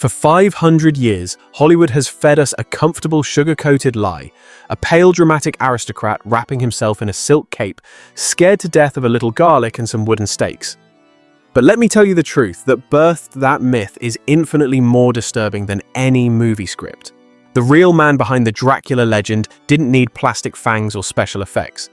For 500 years, Hollywood has fed us a comfortable, sugar-coated lie, a pale, dramatic aristocrat wrapping himself in a silk cape, scared to death of a little garlic and some wooden stakes. But let me tell you the truth, that birthed that myth is infinitely more disturbing than any movie script. The real man behind the Dracula legend didn't need plastic fangs or special effects.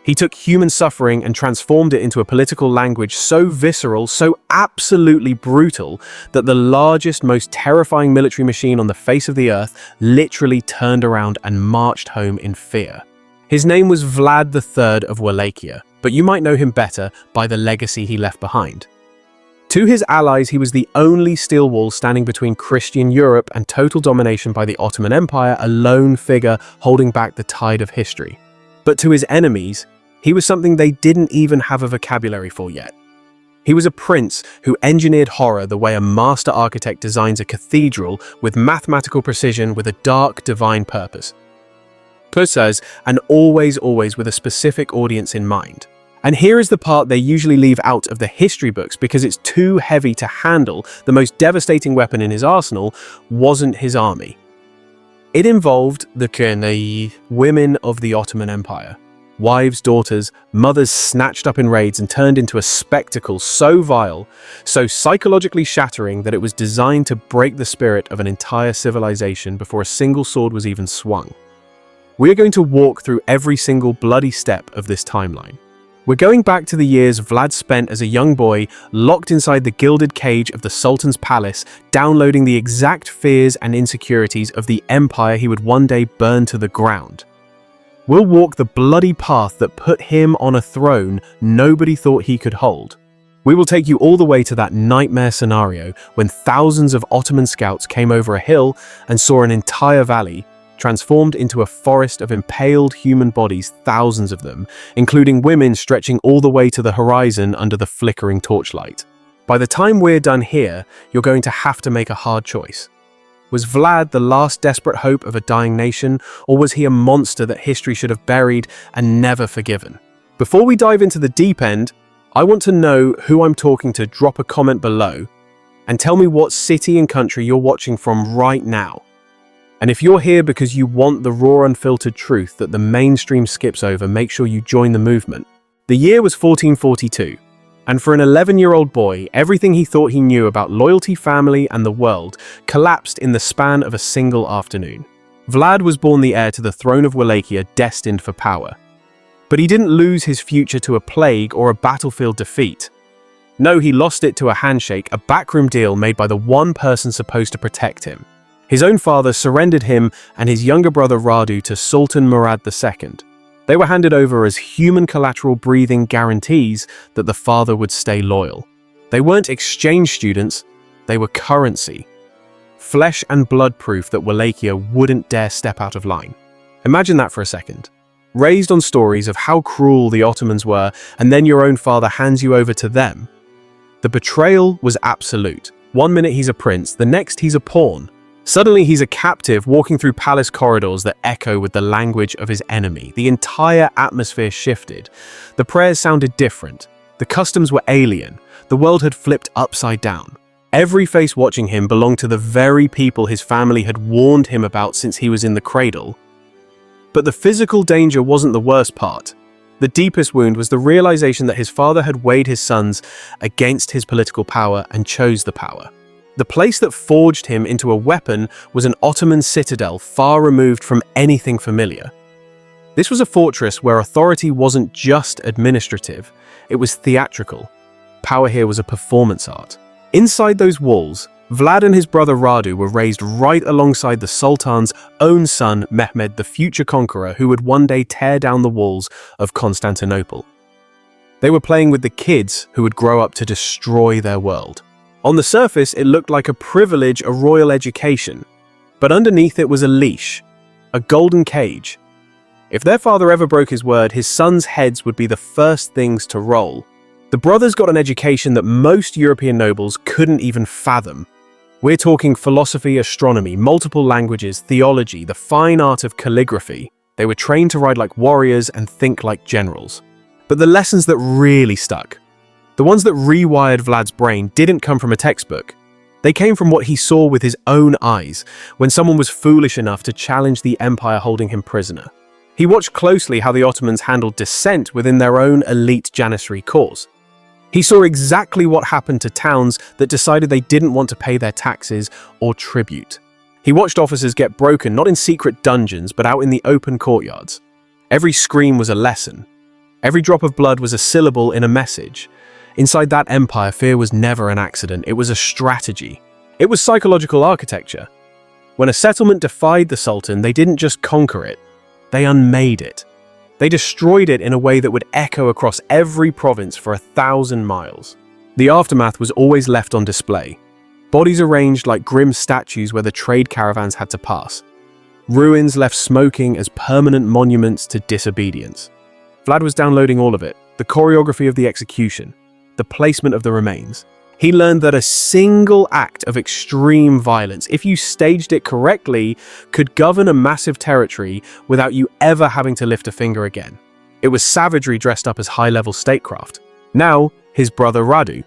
He took human suffering and transformed it into a political language so visceral, so absolutely brutal, that the largest, most terrifying military machine on the face of the earth literally turned around and marched home in fear. His name was Vlad III of Wallachia, but you might know him better by the legacy he left behind. To his allies, he was the only steel wall standing between Christian Europe and total domination by the Ottoman Empire, a lone figure holding back the tide of history. But to his enemies, he was something they didn't even have a vocabulary for yet. He was a prince who engineered horror the way a master architect designs a cathedral with mathematical precision with a dark, divine purpose. And always with a specific audience in mind. And here is the part they usually leave out of the history books because it's too heavy to handle. The most devastating weapon in his arsenal wasn't his army. It involved the women of the Ottoman Empire. Wives, daughters, mothers snatched up in raids and turned into a spectacle so vile, so psychologically shattering that it was designed to break the spirit of an entire civilization before a single sword was even swung. We are going to walk through every single bloody step of this timeline. We're going back to the years Vlad spent as a young boy, locked inside the gilded cage of the Sultan's palace, downloading the exact fears and insecurities of the empire he would one day burn to the ground. We'll walk the bloody path that put him on a throne nobody thought he could hold. We will take you all the way to that nightmare scenario when thousands of Ottoman scouts came over a hill and saw an entire valley transformed into a forest of impaled human bodies, thousands of them, including women stretching all the way to the horizon under the flickering torchlight. By the time we're done here, you're going to have to make a hard choice. Was Vlad the last desperate hope of a dying nation, or was he a monster that history should have buried and never forgiven? Before we dive into the deep end, I want to know who I'm talking to. Drop a comment below and tell me what city and country you're watching from right now. And if you're here because you want the raw, unfiltered truth that the mainstream skips over, make sure you join the movement. The year was 1442. And for an 11-year-old boy, everything he thought he knew about loyalty, family, and the world collapsed in the span of a single afternoon. Vlad was born the heir to the throne of Wallachia, destined for power. But he didn't lose his future to a plague or a battlefield defeat. No, he lost it to a handshake, a backroom deal made by the one person supposed to protect him. His own father surrendered him and his younger brother Radu to Sultan Murad II. They were handed over as human collateral, breathing guarantees that the father would stay loyal. They weren't exchange students, they were currency. Flesh and blood proof that Wallachia wouldn't dare step out of line. Imagine that for a second. Raised on stories of how cruel the Ottomans were, and then your own father hands you over to them. The betrayal was absolute. One minute he's a prince, the next he's a pawn. Suddenly he's a captive walking through palace corridors that echo with the language of his enemy. The entire atmosphere shifted. The prayers sounded different. The customs were alien. The world had flipped upside down. Every face watching him belonged to the very people his family had warned him about since he was in the cradle. But the physical danger wasn't the worst part. The deepest wound was the realization that his father had weighed his sons against his political power and chose the power. The place that forged him into a weapon was an Ottoman citadel far removed from anything familiar. This was a fortress where authority wasn't just administrative, it was theatrical. Power here was a performance art. Inside those walls, Vlad and his brother Radu were raised right alongside the Sultan's own son Mehmed, the future conqueror who would one day tear down the walls of Constantinople. They were playing with the kids who would grow up to destroy their world. On the surface, it looked like a privilege, a royal education, but underneath it was a leash, a golden cage. If their father ever broke his word, his sons' heads would be the first things to roll. The brothers got an education that most European nobles couldn't even fathom. We're talking philosophy, astronomy, multiple languages, theology, the fine art of calligraphy. They were trained to ride like warriors and think like generals. But the lessons that really stuck, the ones that rewired Vlad's brain, didn't come from a textbook. They came from what he saw with his own eyes when someone was foolish enough to challenge the empire holding him prisoner. He watched closely how the Ottomans handled dissent within their own elite janissary corps. He saw exactly what happened to towns that decided they didn't want to pay their taxes or tribute. He watched officers get broken not in secret dungeons but out in the open courtyards. Every scream was a lesson. Every drop of blood was a syllable in a message. Inside that empire, fear was never an accident, it was a strategy. It was psychological architecture. When a settlement defied the Sultan, they didn't just conquer it, they unmade it. They destroyed it in a way that would echo across every province for 1,000 miles. The aftermath was always left on display. Bodies arranged like grim statues where the trade caravans had to pass. Ruins left smoking as permanent monuments to disobedience. Vlad was downloading all of it, the choreography of the execution, the placement of the remains. He learned that a single act of extreme violence, if you staged it correctly, could govern a massive territory without you ever having to lift a finger again. It was savagery dressed up as high-level statecraft. Now, his brother Radu.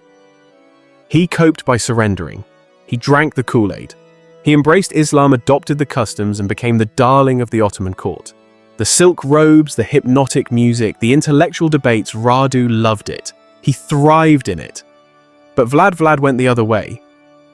He coped by surrendering. He drank the Kool-Aid. He embraced Islam, adopted the customs, and became the darling of the Ottoman court. The silk robes, the hypnotic music, the intellectual debates, Radu loved it. He thrived in it. But Vlad went the other way.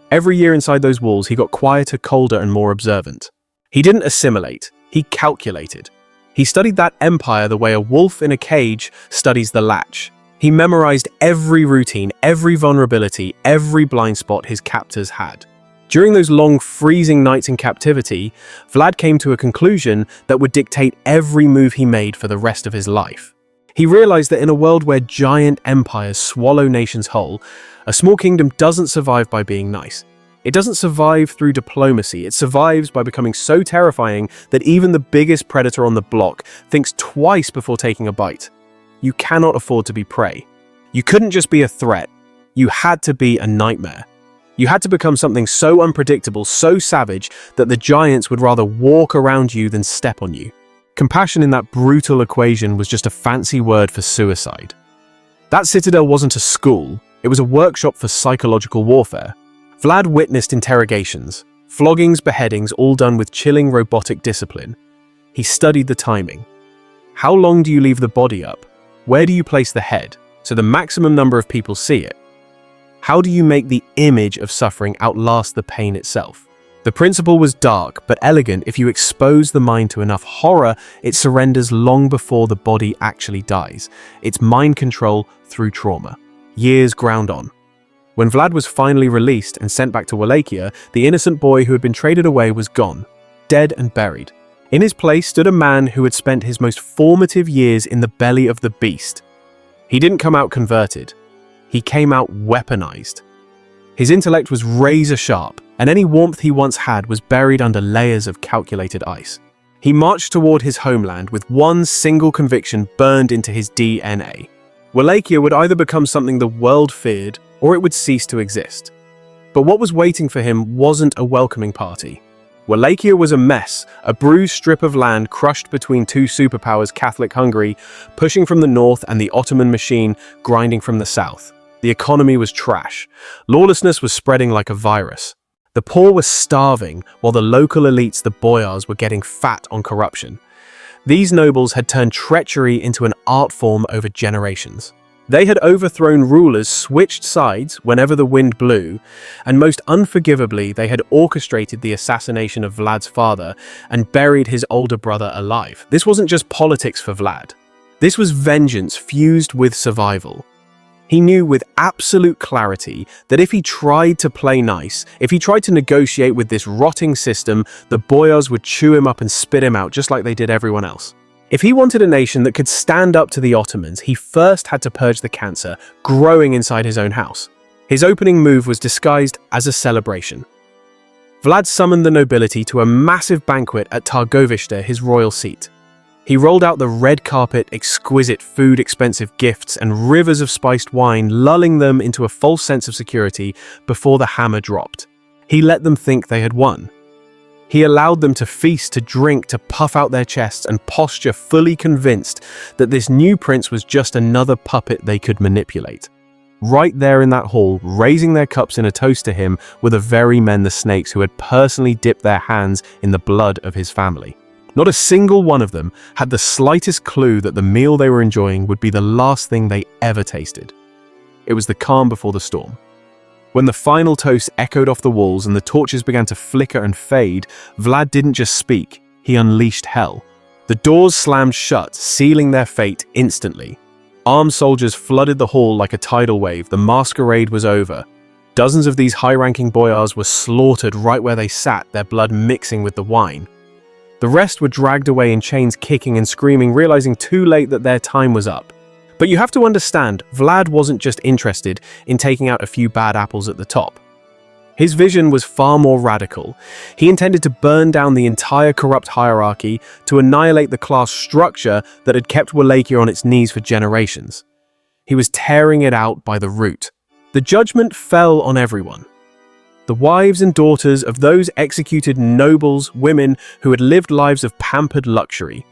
Every year inside those walls, he got quieter, colder, and more observant. He didn't assimilate, he calculated. He studied that empire the way a wolf in a cage studies the latch. He memorized every routine, every vulnerability, every blind spot his captors had. During those long, freezing nights in captivity, Vlad came to a conclusion that would dictate every move he made for the rest of his life. He realized that in a world where giant empires swallow nations whole, a small kingdom doesn't survive by being nice. It doesn't survive through diplomacy, it survives by becoming so terrifying that even the biggest predator on the block thinks twice before taking a bite. You cannot afford to be prey. You couldn't just be a threat, you had to be a nightmare. You had to become something so unpredictable, so savage, that the giants would rather walk around you than step on you. Compassion in that brutal equation was just a fancy word for suicide. That citadel wasn't a school, it was a workshop for psychological warfare. Vlad witnessed interrogations, floggings, beheadings, all done with chilling robotic discipline. He studied the timing. How long do you leave the body up? Where do you place the head, so the maximum number of people see it? How do you make the image of suffering outlast the pain itself? The principle was dark but elegant. If you expose the mind to enough horror, it surrenders long before the body actually dies. It's mind control through trauma. Years ground on. When Vlad was finally released and sent back to Wallachia, the innocent boy who had been traded away was gone, dead and buried. In his place stood a man who had spent his most formative years in the belly of the beast. He didn't come out converted. He came out weaponized. His intellect was razor sharp, and any warmth he once had was buried under layers of calculated ice. He marched toward his homeland with one single conviction burned into his DNA. Wallachia would either become something the world feared, or it would cease to exist. But what was waiting for him wasn't a welcoming party. Wallachia was a mess, a bruised strip of land crushed between two superpowers, Catholic Hungary pushing from the north and the Ottoman machine grinding from the south. The economy was trash. Lawlessness was spreading like a virus. The poor were starving, while the local elites, the boyars, were getting fat on corruption. These nobles had turned treachery into an art form over generations. They had overthrown rulers, switched sides whenever the wind blew, and most unforgivably, they had orchestrated the assassination of Vlad's father and buried his older brother alive. This wasn't just politics for Vlad. This was vengeance fused with survival. He knew with absolute clarity that if he tried to play nice, if he tried to negotiate with this rotting system, the boyars would chew him up and spit him out just like they did everyone else. If he wanted a nation that could stand up to the Ottomans, he first had to purge the cancer growing inside his own house. His opening move was disguised as a celebration. Vlad summoned the nobility to a massive banquet at Targovishte, his royal seat. He rolled out the red carpet, exquisite food, expensive gifts, and rivers of spiced wine, lulling them into a false sense of security before the hammer dropped. He let them think they had won. He allowed them to feast, to drink, to puff out their chests and posture, fully convinced that this new prince was just another puppet they could manipulate. Right there in that hall, raising their cups in a toast to him, were the very men, the snakes, who had personally dipped their hands in the blood of his family. Not a single one of them had the slightest clue that the meal they were enjoying would be the last thing they ever tasted. It was the calm before the storm. When the final toast echoed off the walls and the torches began to flicker and fade, Vlad didn't just speak, he unleashed hell. The doors slammed shut, sealing their fate instantly. Armed soldiers flooded the hall like a tidal wave. The masquerade was over. Dozens of these high-ranking boyars were slaughtered right where they sat, their blood mixing with the wine. The rest were dragged away in chains, kicking and screaming, realizing too late that their time was up. But you have to understand, Vlad wasn't just interested in taking out a few bad apples at the top. His vision was far more radical. He intended to burn down the entire corrupt hierarchy, to annihilate the class structure that had kept Wallachia on its knees for generations. He was tearing it out by the root. The judgment fell on everyone. The wives and daughters of those executed nobles, women who had lived lives of pampered luxury.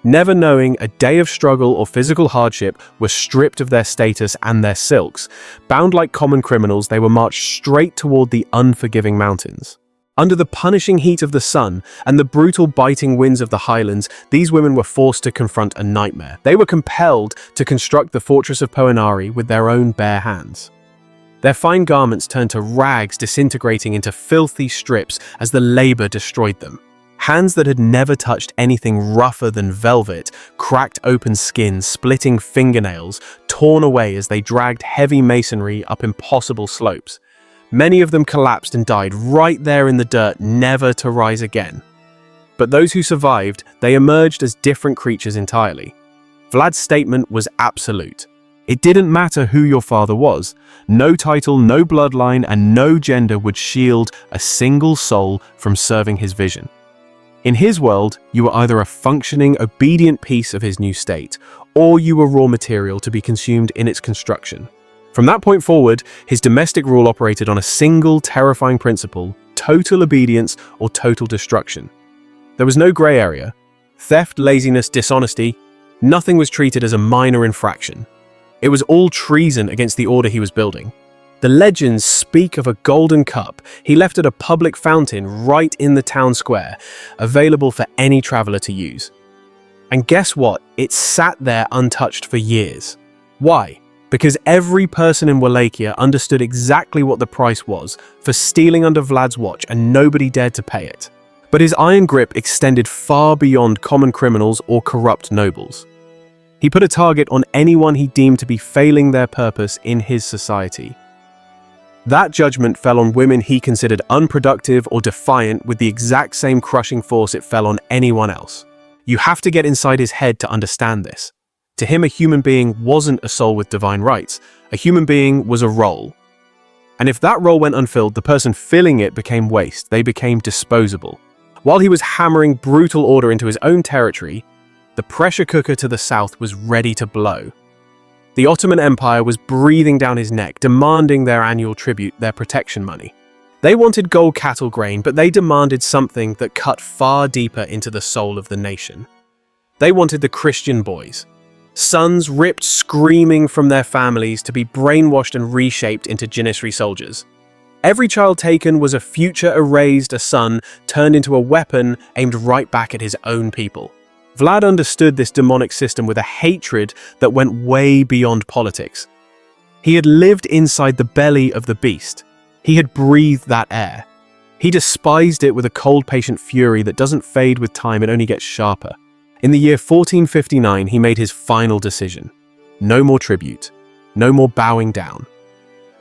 Never knowing a day of struggle or physical hardship, were stripped of their status and their silks. Bound like common criminals, they were marched straight toward the unforgiving mountains. Under the punishing heat of the sun and the brutal biting winds of the highlands, these women were forced to confront a nightmare. They were compelled to construct the fortress of Poenari with their own bare hands. Their fine garments turned to rags, disintegrating into filthy strips as the labor destroyed them. Hands that had never touched anything rougher than velvet, cracked open skin, splitting fingernails, torn away as they dragged heavy masonry up impossible slopes. Many of them collapsed and died right there in the dirt, never to rise again. But those who survived, they emerged as different creatures entirely. Vlad's statement was absolute. It didn't matter who your father was. No title, no bloodline, and no gender would shield a single soul from serving his vision. In his world, you were either a functioning, obedient piece of his new state, or you were raw material to be consumed in its construction. From that point forward, his domestic rule operated on a single terrifying principle: total obedience or total destruction. There was no grey area. Theft, laziness, dishonesty, nothing was treated as a minor infraction. It was all treason against the order he was building. The legends speak of a golden cup he left at a public fountain right in the town square, available for any traveler to use. And guess what? It sat there untouched for years. Why? Because every person in Wallachia understood exactly what the price was for stealing under Vlad's watch, and nobody dared to pay it. But his iron grip extended far beyond common criminals or corrupt nobles. He put a target on anyone he deemed to be failing their purpose in his society. That judgment fell on women he considered unproductive or defiant with the exact same crushing force it fell on anyone else. You have to get inside his head to understand this. To him, a human being wasn't a soul with divine rights. A human being was a role. And if that role went unfilled, the person filling it became waste. They became disposable. While he was hammering brutal order into his own territory, the pressure cooker to the south was ready to blow. The Ottoman Empire was breathing down his neck, demanding their annual tribute, their protection money. They wanted gold cattle grain, but they demanded something that cut far deeper into the soul of the nation. They wanted the Christian boys. Sons ripped screaming from their families to be brainwashed and reshaped into Janissary soldiers. Every child taken was a future erased, a son turned into a weapon aimed right back at his own people. Vlad understood this demonic system with a hatred that went way beyond politics. He had lived inside the belly of the beast. He had breathed that air. He despised it with a cold, patient fury that doesn't fade with time, it only gets sharper. In the year 1459, he made his final decision. No more tribute. No more bowing down.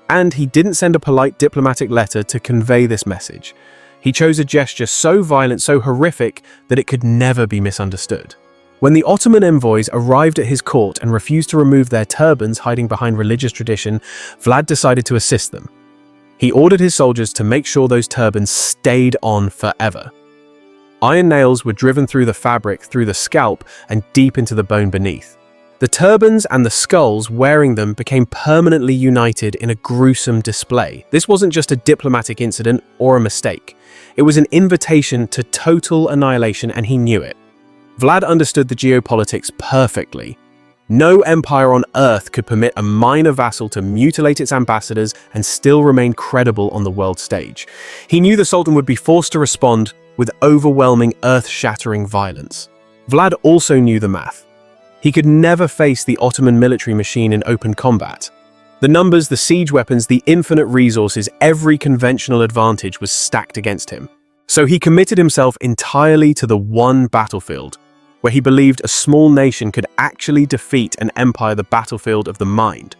And he didn't send a polite diplomatic letter to convey this message. He chose a gesture so violent, so horrific, that it could never be misunderstood. When the Ottoman envoys arrived at his court and refused to remove their turbans, hiding behind religious tradition, Vlad decided to assist them. He ordered his soldiers to make sure those turbans stayed on forever. Iron nails were driven through the fabric, through the scalp, and deep into the bone beneath. The turbans and the skulls wearing them became permanently united in a gruesome display. This wasn't just a diplomatic incident or a mistake. It was an invitation to total annihilation, and he knew it. Vlad understood the geopolitics perfectly. No empire on earth could permit a minor vassal to mutilate its ambassadors and still remain credible on the world stage. He knew the Sultan would be forced to respond with overwhelming, earth-shattering violence. Vlad also knew the math. He could never face the Ottoman military machine in open combat. The numbers, the siege weapons, the infinite resources, every conventional advantage was stacked against him. So he committed himself entirely to the one battlefield, where he believed a small nation could actually defeat an empire, the battlefield of the mind.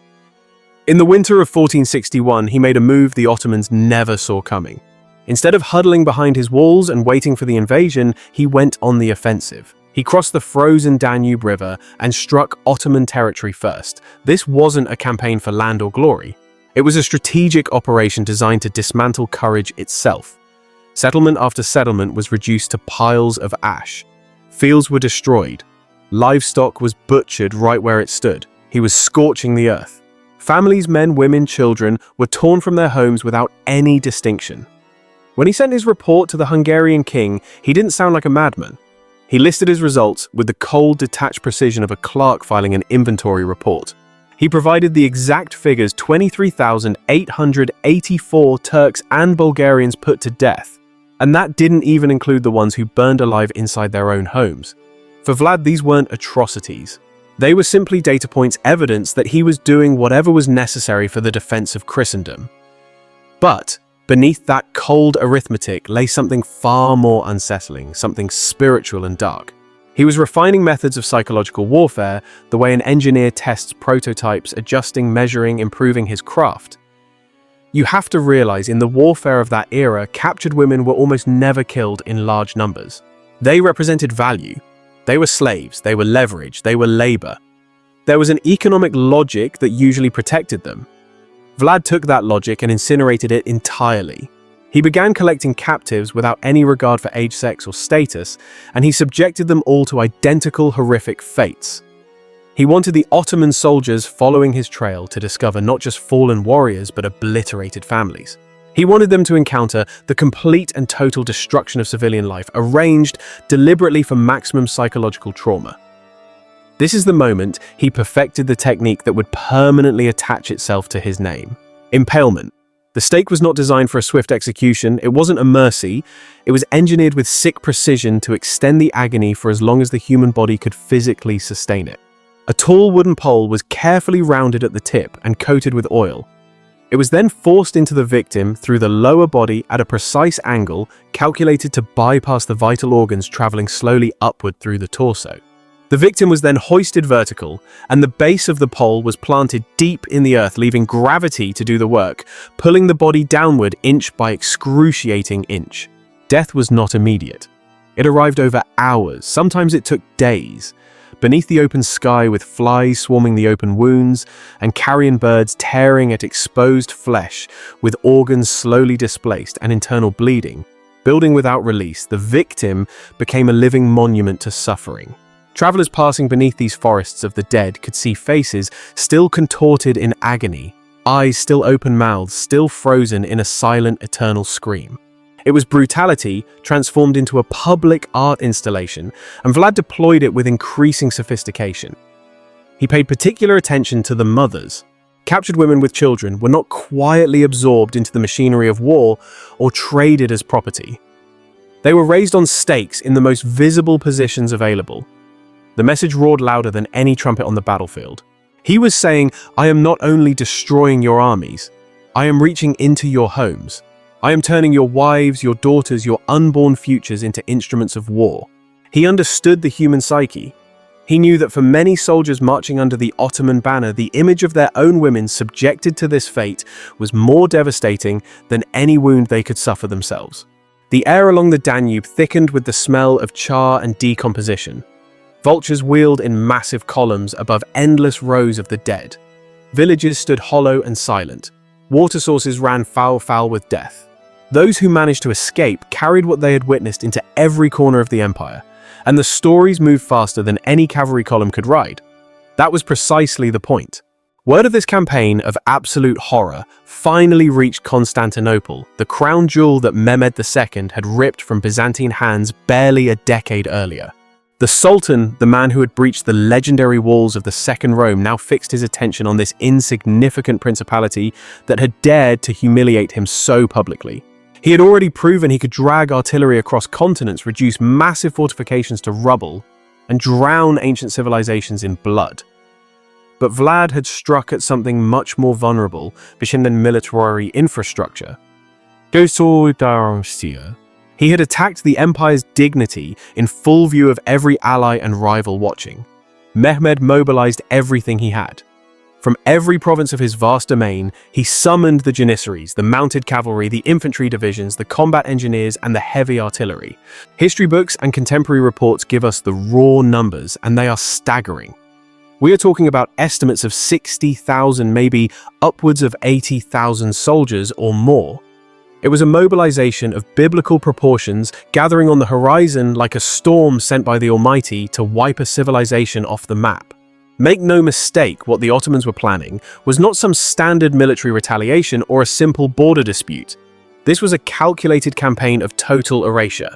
In the winter of 1461, he made a move the Ottomans never saw coming. Instead of huddling behind his walls and waiting for the invasion, he went on the offensive. He crossed the frozen Danube River and struck Ottoman territory first. This wasn't a campaign for land or glory. It was a strategic operation designed to dismantle courage itself. Settlement after settlement was reduced to piles of ash. Fields were destroyed. Livestock was butchered right where it stood. He was scorching the earth. Families, men, women, children were torn from their homes without any distinction. When he sent his report to the Hungarian king, he didn't sound like a madman. He listed his results with the cold, detached precision of a clerk filing an inventory report. He provided the exact figures: 23,884 Turks and Bulgarians put to death. And that didn't even include the ones who burned alive inside their own homes. For Vlad, these weren't atrocities. They were simply data points, evidence that he was doing whatever was necessary for the defense of Christendom. But beneath that cold arithmetic lay something far more unsettling, something spiritual and dark. He was refining methods of psychological warfare, the way an engineer tests prototypes, adjusting, measuring, improving his craft. You have to realize, in the warfare of that era, captured women were almost never killed in large numbers. They represented value. They were slaves, they were leverage, they were labor. There was an economic logic that usually protected them. Vlad took that logic and incinerated it entirely. He began collecting captives without any regard for age, sex, or status, and he subjected them all to identical, horrific fates. He wanted the Ottoman soldiers following his trail to discover not just fallen warriors, but obliterated families. He wanted them to encounter the complete and total destruction of civilian life, arranged deliberately for maximum psychological trauma. This is the moment he perfected the technique that would permanently attach itself to his name: impalement. The stake was not designed for a swift execution. It wasn't a mercy. It was engineered with sick precision to extend the agony for as long as the human body could physically sustain it. A tall wooden pole was carefully rounded at the tip and coated with oil. It was then forced into the victim through the lower body at a precise angle calculated to bypass the vital organs, traveling slowly upward through the torso. The victim was then hoisted vertical, and the base of the pole was planted deep in the earth, leaving gravity to do the work, pulling the body downward inch by excruciating inch. Death was not immediate. It arrived over hours, sometimes it took days. Beneath the open sky, with flies swarming the open wounds and carrion birds tearing at exposed flesh, with organs slowly displaced and internal bleeding, building without release, the victim became a living monument to suffering. Travelers passing beneath these forests of the dead could see faces still contorted in agony, eyes still open, mouths still frozen in a silent, eternal scream. It was brutality transformed into a public art installation, and Vlad deployed it with increasing sophistication. He paid particular attention to the mothers. Captured women with children were not quietly absorbed into the machinery of war or traded as property. They were raised on stakes in the most visible positions available. The message roared louder than any trumpet on the battlefield. He was saying, "I am not only destroying your armies, I am reaching into your homes. I am turning your wives, your daughters, your unborn futures into instruments of war." He understood the human psyche. He knew that for many soldiers marching under the Ottoman banner, the image of their own women subjected to this fate was more devastating than any wound they could suffer themselves. The air along the Danube thickened with the smell of char and decomposition. Vultures wheeled in massive columns above endless rows of the dead. Villages stood hollow and silent. Water sources ran foul with death. Those who managed to escape carried what they had witnessed into every corner of the empire, and the stories moved faster than any cavalry column could ride. That was precisely the point. Word of this campaign of absolute horror finally reached Constantinople, the crown jewel that Mehmed II had ripped from Byzantine hands barely a decade earlier. The Sultan, the man who had breached the legendary walls of the Second Rome, now fixed his attention on this insignificant principality that had dared to humiliate him so publicly. He had already proven he could drag artillery across continents, reduce massive fortifications to rubble, and drown ancient civilizations in blood. But Vlad had struck at something much more vulnerable than military infrastructure. He had attacked the empire's dignity in full view of every ally and rival watching. Mehmed mobilized everything he had. From every province of his vast domain, he summoned the janissaries, the mounted cavalry, the infantry divisions, the combat engineers, and the heavy artillery. History books and contemporary reports give us the raw numbers, and they are staggering. We are talking about estimates of 60,000, maybe upwards of 80,000 soldiers or more. It was a mobilization of biblical proportions, gathering on the horizon like a storm sent by the Almighty to wipe a civilization off the map. Make no mistake, what the Ottomans were planning was not some standard military retaliation or a simple border dispute. This was a calculated campaign of total erasure.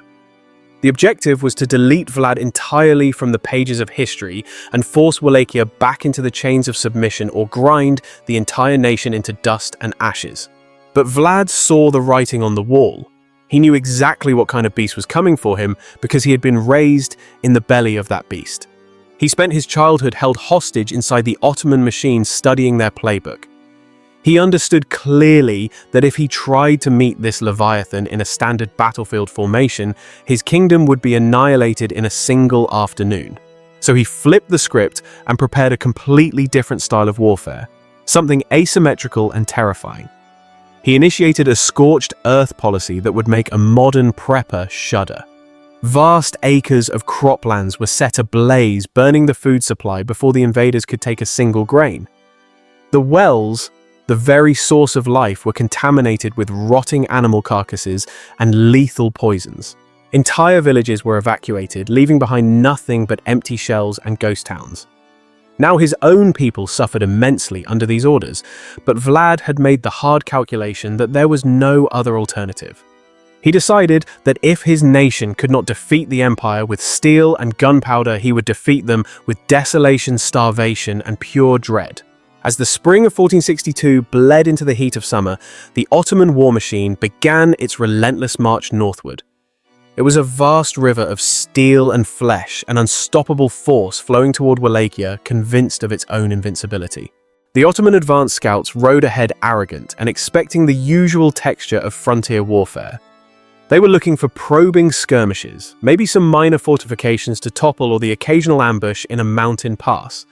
The objective was to delete Vlad entirely from the pages of history and force Wallachia back into the chains of submission or grind the entire nation into dust and ashes. But Vlad saw the writing on the wall. He knew exactly what kind of beast was coming for him because he had been raised in the belly of that beast. He spent his childhood held hostage inside the Ottoman machine studying their playbook. He understood clearly that if he tried to meet this Leviathan in a standard battlefield formation, his kingdom would be annihilated in a single afternoon. So he flipped the script and prepared a completely different style of warfare, something asymmetrical and terrifying. He initiated a scorched earth policy that would make a modern prepper shudder. Vast acres of croplands were set ablaze, burning the food supply before the invaders could take a single grain. The wells, the very source of life, were contaminated with rotting animal carcasses and lethal poisons. Entire villages were evacuated, leaving behind nothing but empty shells and ghost towns. Now his own people suffered immensely under these orders, but Vlad had made the hard calculation that there was no other alternative. He decided that if his nation could not defeat the empire with steel and gunpowder, he would defeat them with desolation, starvation, and pure dread. As the spring of 1462 bled into the heat of summer, the Ottoman war machine began its relentless march northward. It was a vast river of steel and flesh, an unstoppable force flowing toward Wallachia, convinced of its own invincibility. The Ottoman advance scouts rode ahead arrogant and expecting the usual texture of frontier warfare. They were looking for probing skirmishes, maybe some minor fortifications to topple or the occasional ambush in a mountain pass.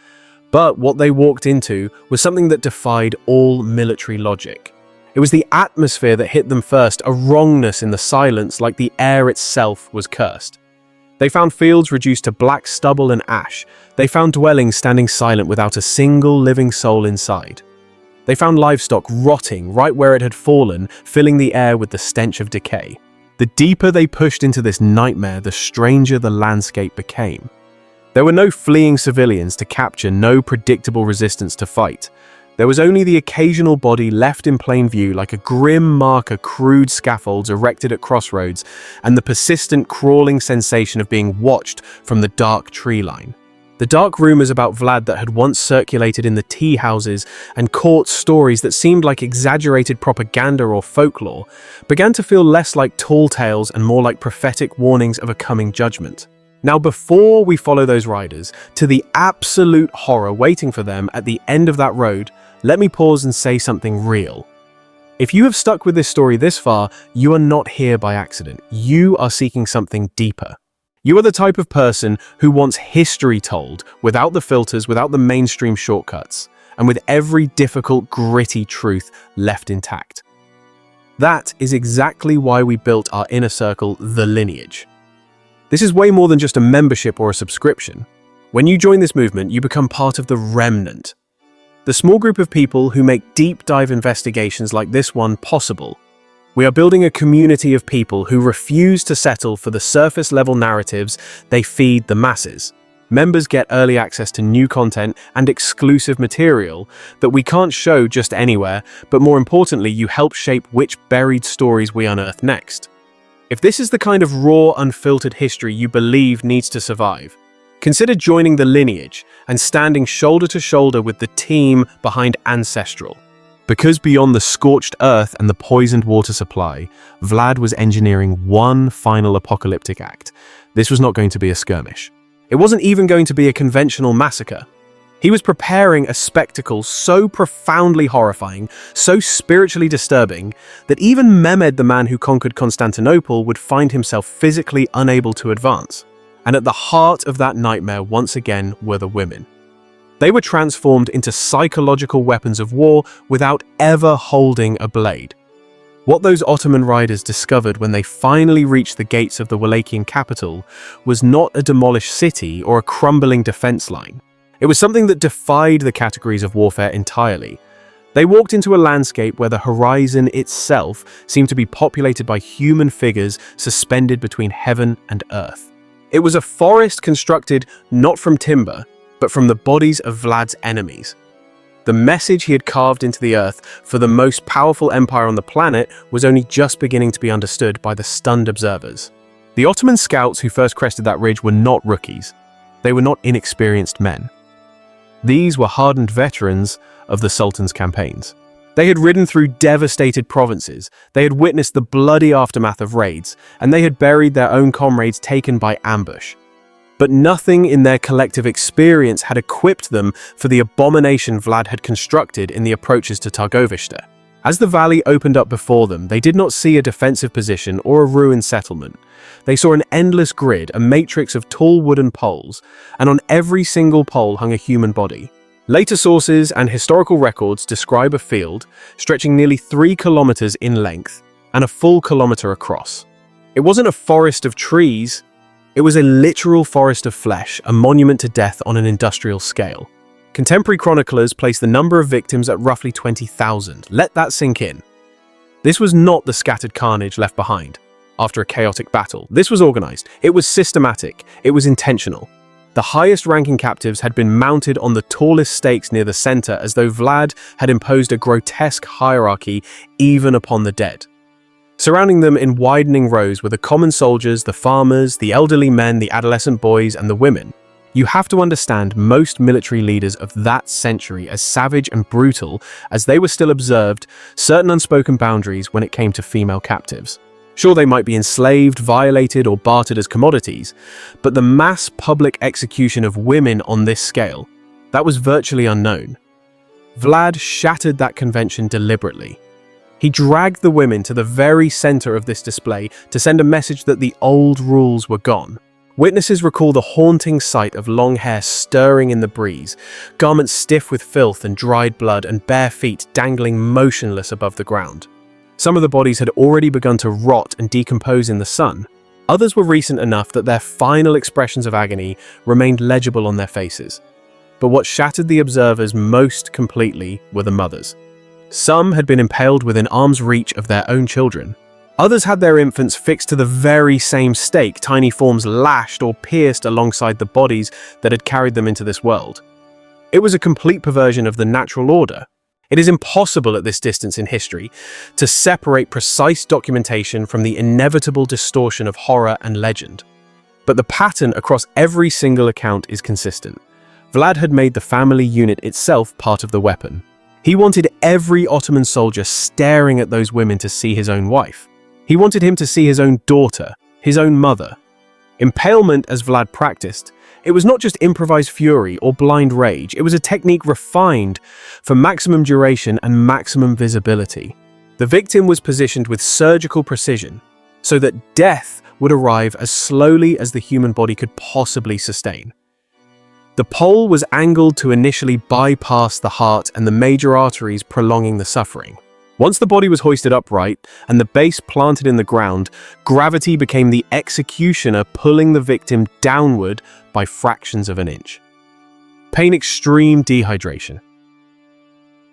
But what they walked into was something that defied all military logic. It was the atmosphere that hit them first, a wrongness in the silence like the air itself was cursed. They found fields reduced to black stubble and ash. They found dwellings standing silent without a single living soul inside. They found livestock rotting right where it had fallen, filling the air with the stench of decay. The deeper they pushed into this nightmare, the stranger the landscape became. There were no fleeing civilians to capture, no predictable resistance to fight. There was only the occasional body left in plain view like a grim mark of crude scaffolds erected at crossroads, and the persistent crawling sensation of being watched from the dark tree line. The dark rumors about Vlad that had once circulated in the tea houses and court stories that seemed like exaggerated propaganda or folklore began to feel less like tall tales and more like prophetic warnings of a coming judgment. Now, before we follow those riders to the absolute horror waiting for them at the end of that road, let me pause and say something real. If you have stuck with this story this far, you are not here by accident. You are seeking something deeper. You are the type of person who wants history told without the filters, without the mainstream shortcuts, and with every difficult, gritty truth left intact. That is exactly why we built our inner circle, The Lineage. This is way more than just a membership or a subscription. When you join this movement, you become part of the remnant. The small group of people who make deep dive investigations like this one possible. We are building a community of people who refuse to settle for the surface level narratives they feed the masses. Members get early access to new content and exclusive material that we can't show just anywhere, but more importantly, you help shape which buried stories we unearth next. If this is the kind of raw, unfiltered history you believe needs to survive, consider joining the lineage and standing shoulder to shoulder with the team behind Ancestral. Because beyond the scorched earth and the poisoned water supply, Vlad was engineering one final apocalyptic act. This was not going to be a skirmish. It wasn't even going to be a conventional massacre. He was preparing a spectacle so profoundly horrifying, so spiritually disturbing, that even Mehmed, the man who conquered Constantinople, would find himself physically unable to advance. And at the heart of that nightmare once again were the women. They were transformed into psychological weapons of war without ever holding a blade. What those Ottoman riders discovered when they finally reached the gates of the Wallachian capital was not a demolished city or a crumbling defense line. It was something that defied the categories of warfare entirely. They walked into a landscape where the horizon itself seemed to be populated by human figures suspended between heaven and earth. It was a forest constructed not from timber, but from the bodies of Vlad's enemies. The message he had carved into the earth for the most powerful empire on the planet was only just beginning to be understood by the stunned observers. The Ottoman scouts who first crested that ridge were not rookies. They were not inexperienced men. These were hardened veterans of the Sultan's campaigns. They had ridden through devastated provinces, they had witnessed the bloody aftermath of raids, and they had buried their own comrades taken by ambush. But nothing in their collective experience had equipped them for the abomination Vlad had constructed in the approaches to Targovishte. As the valley opened up before them, they did not see a defensive position or a ruined settlement. They saw an endless grid, a matrix of tall wooden poles, and on every single pole hung a human body. Later sources and historical records describe a field stretching nearly 3 kilometers in length and a full kilometer across. It wasn't a forest of trees, it was a literal forest of flesh, a monument to death on an industrial scale. Contemporary chroniclers place the number of victims at roughly 20,000. Let that sink in. This was not the scattered carnage left behind after a chaotic battle. This was organized. It was systematic. It was intentional. The highest-ranking captives had been mounted on the tallest stakes near the center, as though Vlad had imposed a grotesque hierarchy even upon the dead. Surrounding them in widening rows were the common soldiers, the farmers, the elderly men, the adolescent boys, and the women. You have to understand most military leaders of that century as savage and brutal as they were still observed certain unspoken boundaries when it came to female captives. Sure, they might be enslaved, violated, or bartered as commodities, but the mass public execution of women on this scale, that was virtually unknown. Vlad shattered that convention deliberately. He dragged the women to the very center of this display to send a message that the old rules were gone. Witnesses recall the haunting sight of long hair stirring in the breeze, garments stiff with filth and dried blood, and bare feet dangling motionless above the ground. Some of the bodies had already begun to rot and decompose in the sun. Others were recent enough that their final expressions of agony remained legible on their faces. But what shattered the observers most completely were the mothers. Some had been impaled within arm's reach of their own children. Others had their infants fixed to the very same stake, tiny forms lashed or pierced alongside the bodies that had carried them into this world. It was a complete perversion of the natural order. It is impossible at this distance in history to separate precise documentation from the inevitable distortion of horror and legend. But the pattern across every single account is consistent. Vlad had made the family unit itself part of the weapon. He wanted every Ottoman soldier staring at those women to see his own wife. He wanted him to see his own daughter, his own mother. Impalement, as Vlad practiced, it was not just improvised fury or blind rage, it was a technique refined for maximum duration and maximum visibility. The victim was positioned with surgical precision so that death would arrive as slowly as the human body could possibly sustain. The pole was angled to initially bypass the heart and the major arteries, prolonging the suffering. Once the body was hoisted upright and the base planted in the ground, gravity became the executioner, pulling the victim downward by fractions of an inch. Pain, extreme dehydration,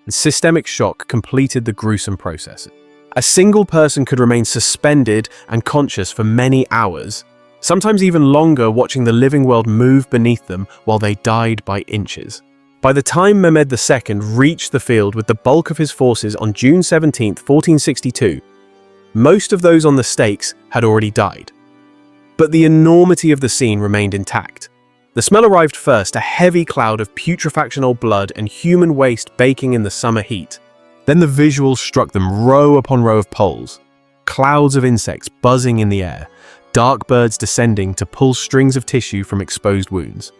and systemic shock completed the gruesome process. A single person could remain suspended and conscious for many hours, sometimes even longer, watching the living world move beneath them while they died by inches. By the time Mehmed II reached the field with the bulk of his forces on June 17, 1462, Most of those on the stakes had already died. But the enormity of the scene remained intact. The smell arrived first, a heavy cloud of putrefactional blood and human waste baking in the summer heat. Then the visuals struck them row upon row of poles. Clouds of insects buzzing in the air, dark birds descending to pull strings of tissue from exposed wounds.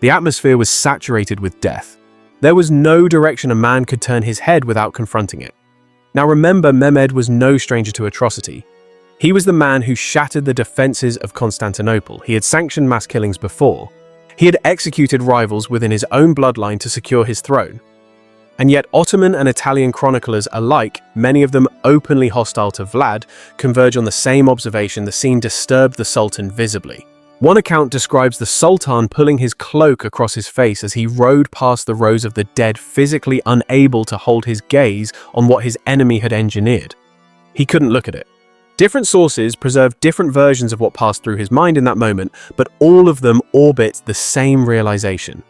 The atmosphere was saturated with death. There was no direction a man could turn his head without confronting it. Now remember, Mehmed was no stranger to atrocity. He was the man who shattered the defenses of Constantinople. He had sanctioned mass killings before. He had executed rivals within his own bloodline to secure his throne. And yet Ottoman and Italian chroniclers alike, many of them openly hostile to Vlad, converge on the same observation: the scene disturbed the Sultan visibly. One account describes the Sultan pulling his cloak across his face as he rode past the rows of the dead, physically unable to hold his gaze on what his enemy had engineered. He couldn't look at it. Different sources preserve different versions of what passed through his mind in that moment, but all of them orbit the same realization.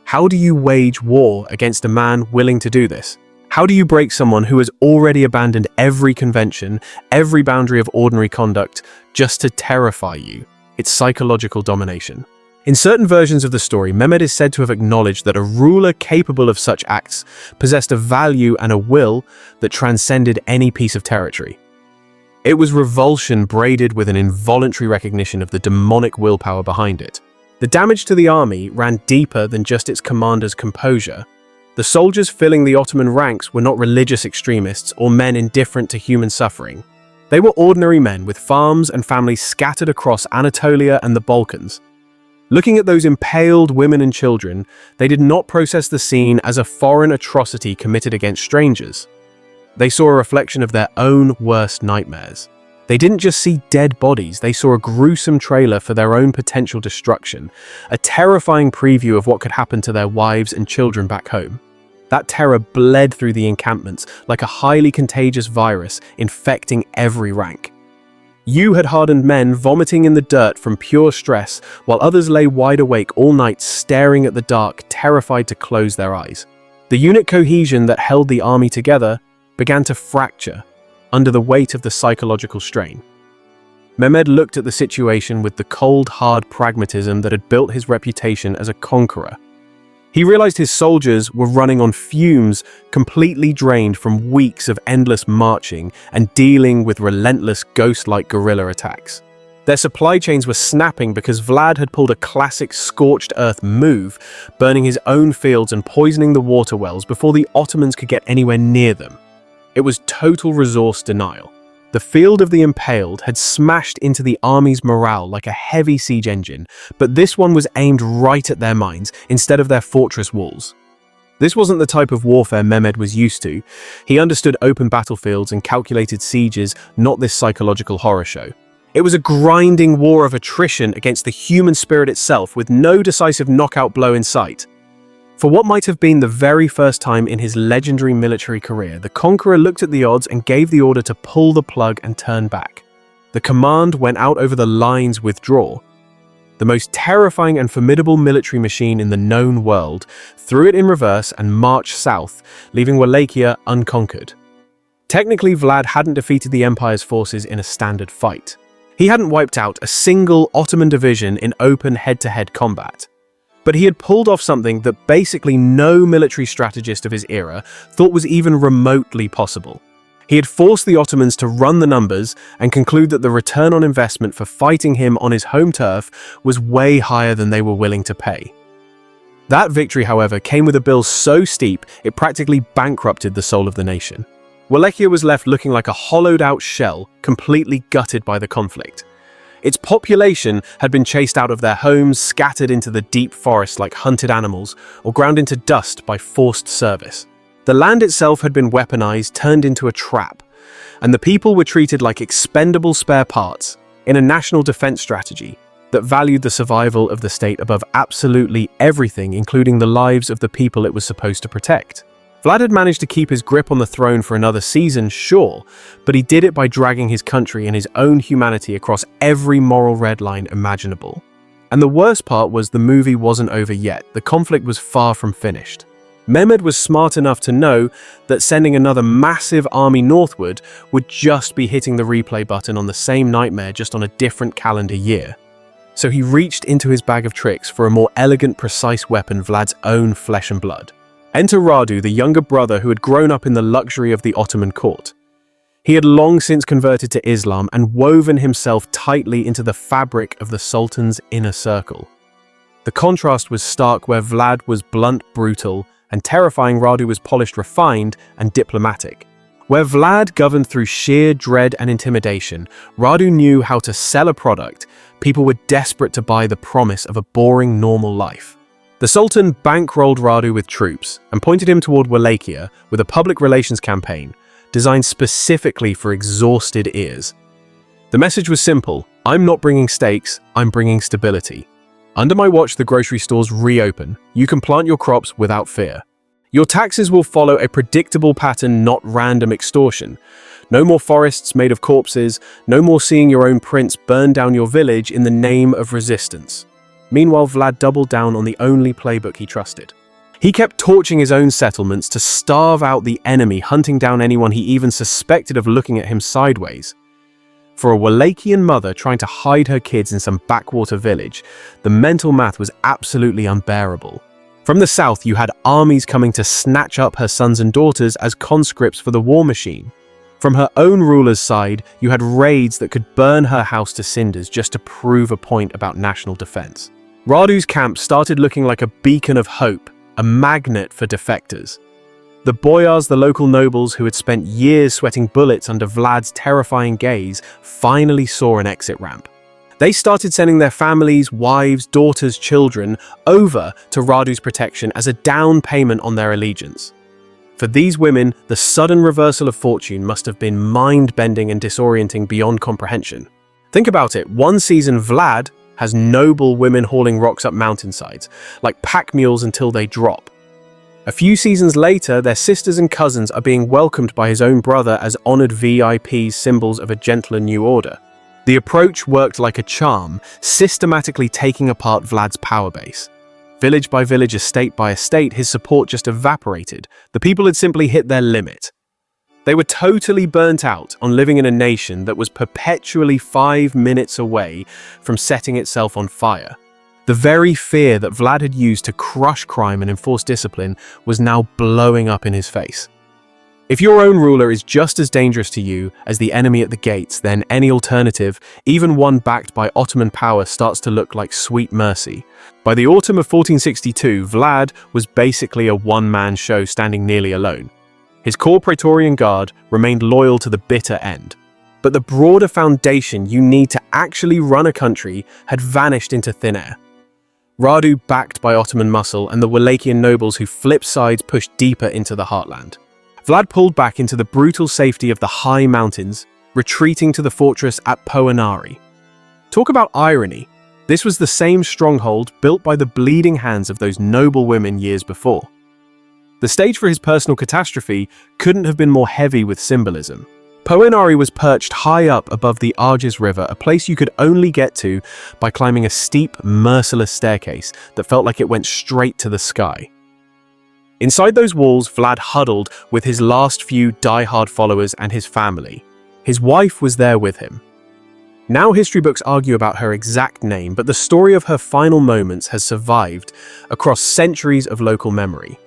How do you wage war against a man willing to do this? How do you break someone who has already abandoned every convention, every boundary of ordinary conduct, just to terrify you? It's psychological domination. In certain versions of the story, Mehmed is said to have acknowledged that a ruler capable of such acts possessed a value and a will that transcended any piece of territory. It was revulsion braided with an involuntary recognition of the demonic willpower behind it. The damage to the army ran deeper than just its commander's composure. The soldiers filling the Ottoman ranks were not religious extremists or men indifferent to human suffering. They were ordinary men with farms and families scattered across Anatolia and the Balkans. Looking at those impaled women and children, they did not process the scene as a foreign atrocity committed against strangers. They saw a reflection of their own worst nightmares. They didn't just see dead bodies, they saw a gruesome trailer for their own potential destruction, a terrifying preview of what could happen to their wives and children back home. That terror bled through the encampments like a highly contagious virus, infecting every rank. You had hardened men vomiting in the dirt from pure stress, while others lay wide awake all night staring at the dark, terrified to close their eyes. The unit cohesion that held the army together began to fracture under the weight of the psychological strain. Mehmed looked at the situation with the cold, hard pragmatism that had built his reputation as a conqueror. He realized his soldiers were running on fumes, completely drained from weeks of endless marching and dealing with relentless ghost-like guerrilla attacks. Their supply chains were snapping because Vlad had pulled a classic scorched earth move, burning his own fields and poisoning the water wells before the Ottomans could get anywhere near them. It was total resource denial. The field of the impaled had smashed into the army's morale like a heavy siege engine, but this one was aimed right at their minds instead of their fortress walls. This wasn't the type of warfare Mehmed was used to. He understood open battlefields and calculated sieges, not this psychological horror show. It was a grinding war of attrition against the human spirit itself, with no decisive knockout blow in sight. For what might have been the very first time in his legendary military career, the conqueror looked at the odds and gave the order to pull the plug and turn back. The command went out over the lines withdraw. The most terrifying and formidable military machine in the known world threw it in reverse and marched south, leaving Wallachia unconquered. Technically, Vlad hadn't defeated the Empire's forces in a standard fight. He hadn't wiped out a single Ottoman division in open head-to-head combat. But he had pulled off something that basically no military strategist of his era thought was even remotely possible. He had forced the Ottomans to run the numbers and conclude that the return on investment for fighting him on his home turf was way higher than they were willing to pay. That victory, however, came with a bill so steep it practically bankrupted the soul of the nation. Wallachia was left looking like a hollowed-out shell, completely gutted by the conflict. Its population had been chased out of their homes, scattered into the deep forests like hunted animals, or ground into dust by forced service. The land itself had been weaponized, turned into a trap, and the people were treated like expendable spare parts in a national defense strategy that valued the survival of the state above absolutely everything, including the lives of the people it was supposed to protect. Vlad had managed to keep his grip on the throne for another season, sure, but he did it by dragging his country and his own humanity across every moral red line imaginable. And the worst part was the movie wasn't over yet. The conflict was far from finished. Mehmed was smart enough to know that sending another massive army northward would just be hitting the replay button on the same nightmare, just on a different calendar year. So he reached into his bag of tricks for a more elegant, precise weapon, Vlad's own flesh and blood. Enter Radu, the younger brother who had grown up in the luxury of the Ottoman court. He had long since converted to Islam and woven himself tightly into the fabric of the Sultan's inner circle. The contrast was stark, where Vlad was blunt, brutal, and terrifying. Radu was polished, refined, and diplomatic. Where Vlad governed through sheer dread and intimidation, Radu knew how to sell a product. People were desperate to buy the promise of a boring, normal life. The Sultan bankrolled Radu with troops and pointed him toward Wallachia with a public relations campaign designed specifically for exhausted ears. The message was simple: I'm not bringing steaks, I'm bringing stability. Under my watch, the grocery stores reopen. You can plant your crops without fear. Your taxes will follow a predictable pattern, not random extortion. No more forests made of corpses, no more seeing your own prince burn down your village in the name of resistance. Meanwhile, Vlad doubled down on the only playbook he trusted. He kept torching his own settlements to starve out the enemy, hunting down anyone he even suspected of looking at him sideways. For a Wallachian mother trying to hide her kids in some backwater village, the mental math was absolutely unbearable. From the south, you had armies coming to snatch up her sons and daughters as conscripts for the war machine. From her own ruler's side, you had raids that could burn her house to cinders just to prove a point about national defense. Radu's camp started looking like a beacon of hope, a magnet for defectors. The boyars, the local nobles who had spent years sweating bullets under Vlad's terrifying gaze, finally saw an exit ramp. They started sending their families, wives, daughters, children over to Radu's protection as a down payment on their allegiance. For these women, the sudden reversal of fortune must have been mind-bending and disorienting beyond comprehension. Think about it. One season, Vlad has noble women hauling rocks up mountainsides, like pack mules until they drop. A few seasons later, their sisters and cousins are being welcomed by his own brother as honored VIPs, symbols of a gentler new order. The approach worked like a charm, systematically taking apart Vlad's power base. Village by village, estate by estate, his support just evaporated. The people had simply hit their limit. They were totally burnt out on living in a nation that was perpetually 5 minutes away from setting itself on fire. The very fear that Vlad had used to crush crime and enforce discipline was now blowing up in his face. If your own ruler is just as dangerous to you as the enemy at the gates, then any alternative, even one backed by Ottoman power, starts to look like sweet mercy. By the autumn of 1462, Vlad was basically a one-man show standing nearly alone. His core Praetorian Guard remained loyal to the bitter end. But the broader foundation you need to actually run a country had vanished into thin air. Radu, backed by Ottoman muscle, and the Wallachian nobles who flipped sides, pushed deeper into the heartland. Vlad pulled back into the brutal safety of the high mountains, retreating to the fortress at Poenari. Talk about irony. This was the same stronghold built by the bleeding hands of those noble women years before. The stage for his personal catastrophe couldn't have been more heavy with symbolism. Poenari was perched high up above the Arges River, a place you could only get to by climbing a steep, merciless staircase that felt like it went straight to the sky. Inside those walls, Vlad huddled with his last few die-hard followers and his family. His wife was there with him. Now history books argue about her exact name, but the story of her final moments has survived across centuries of local memory.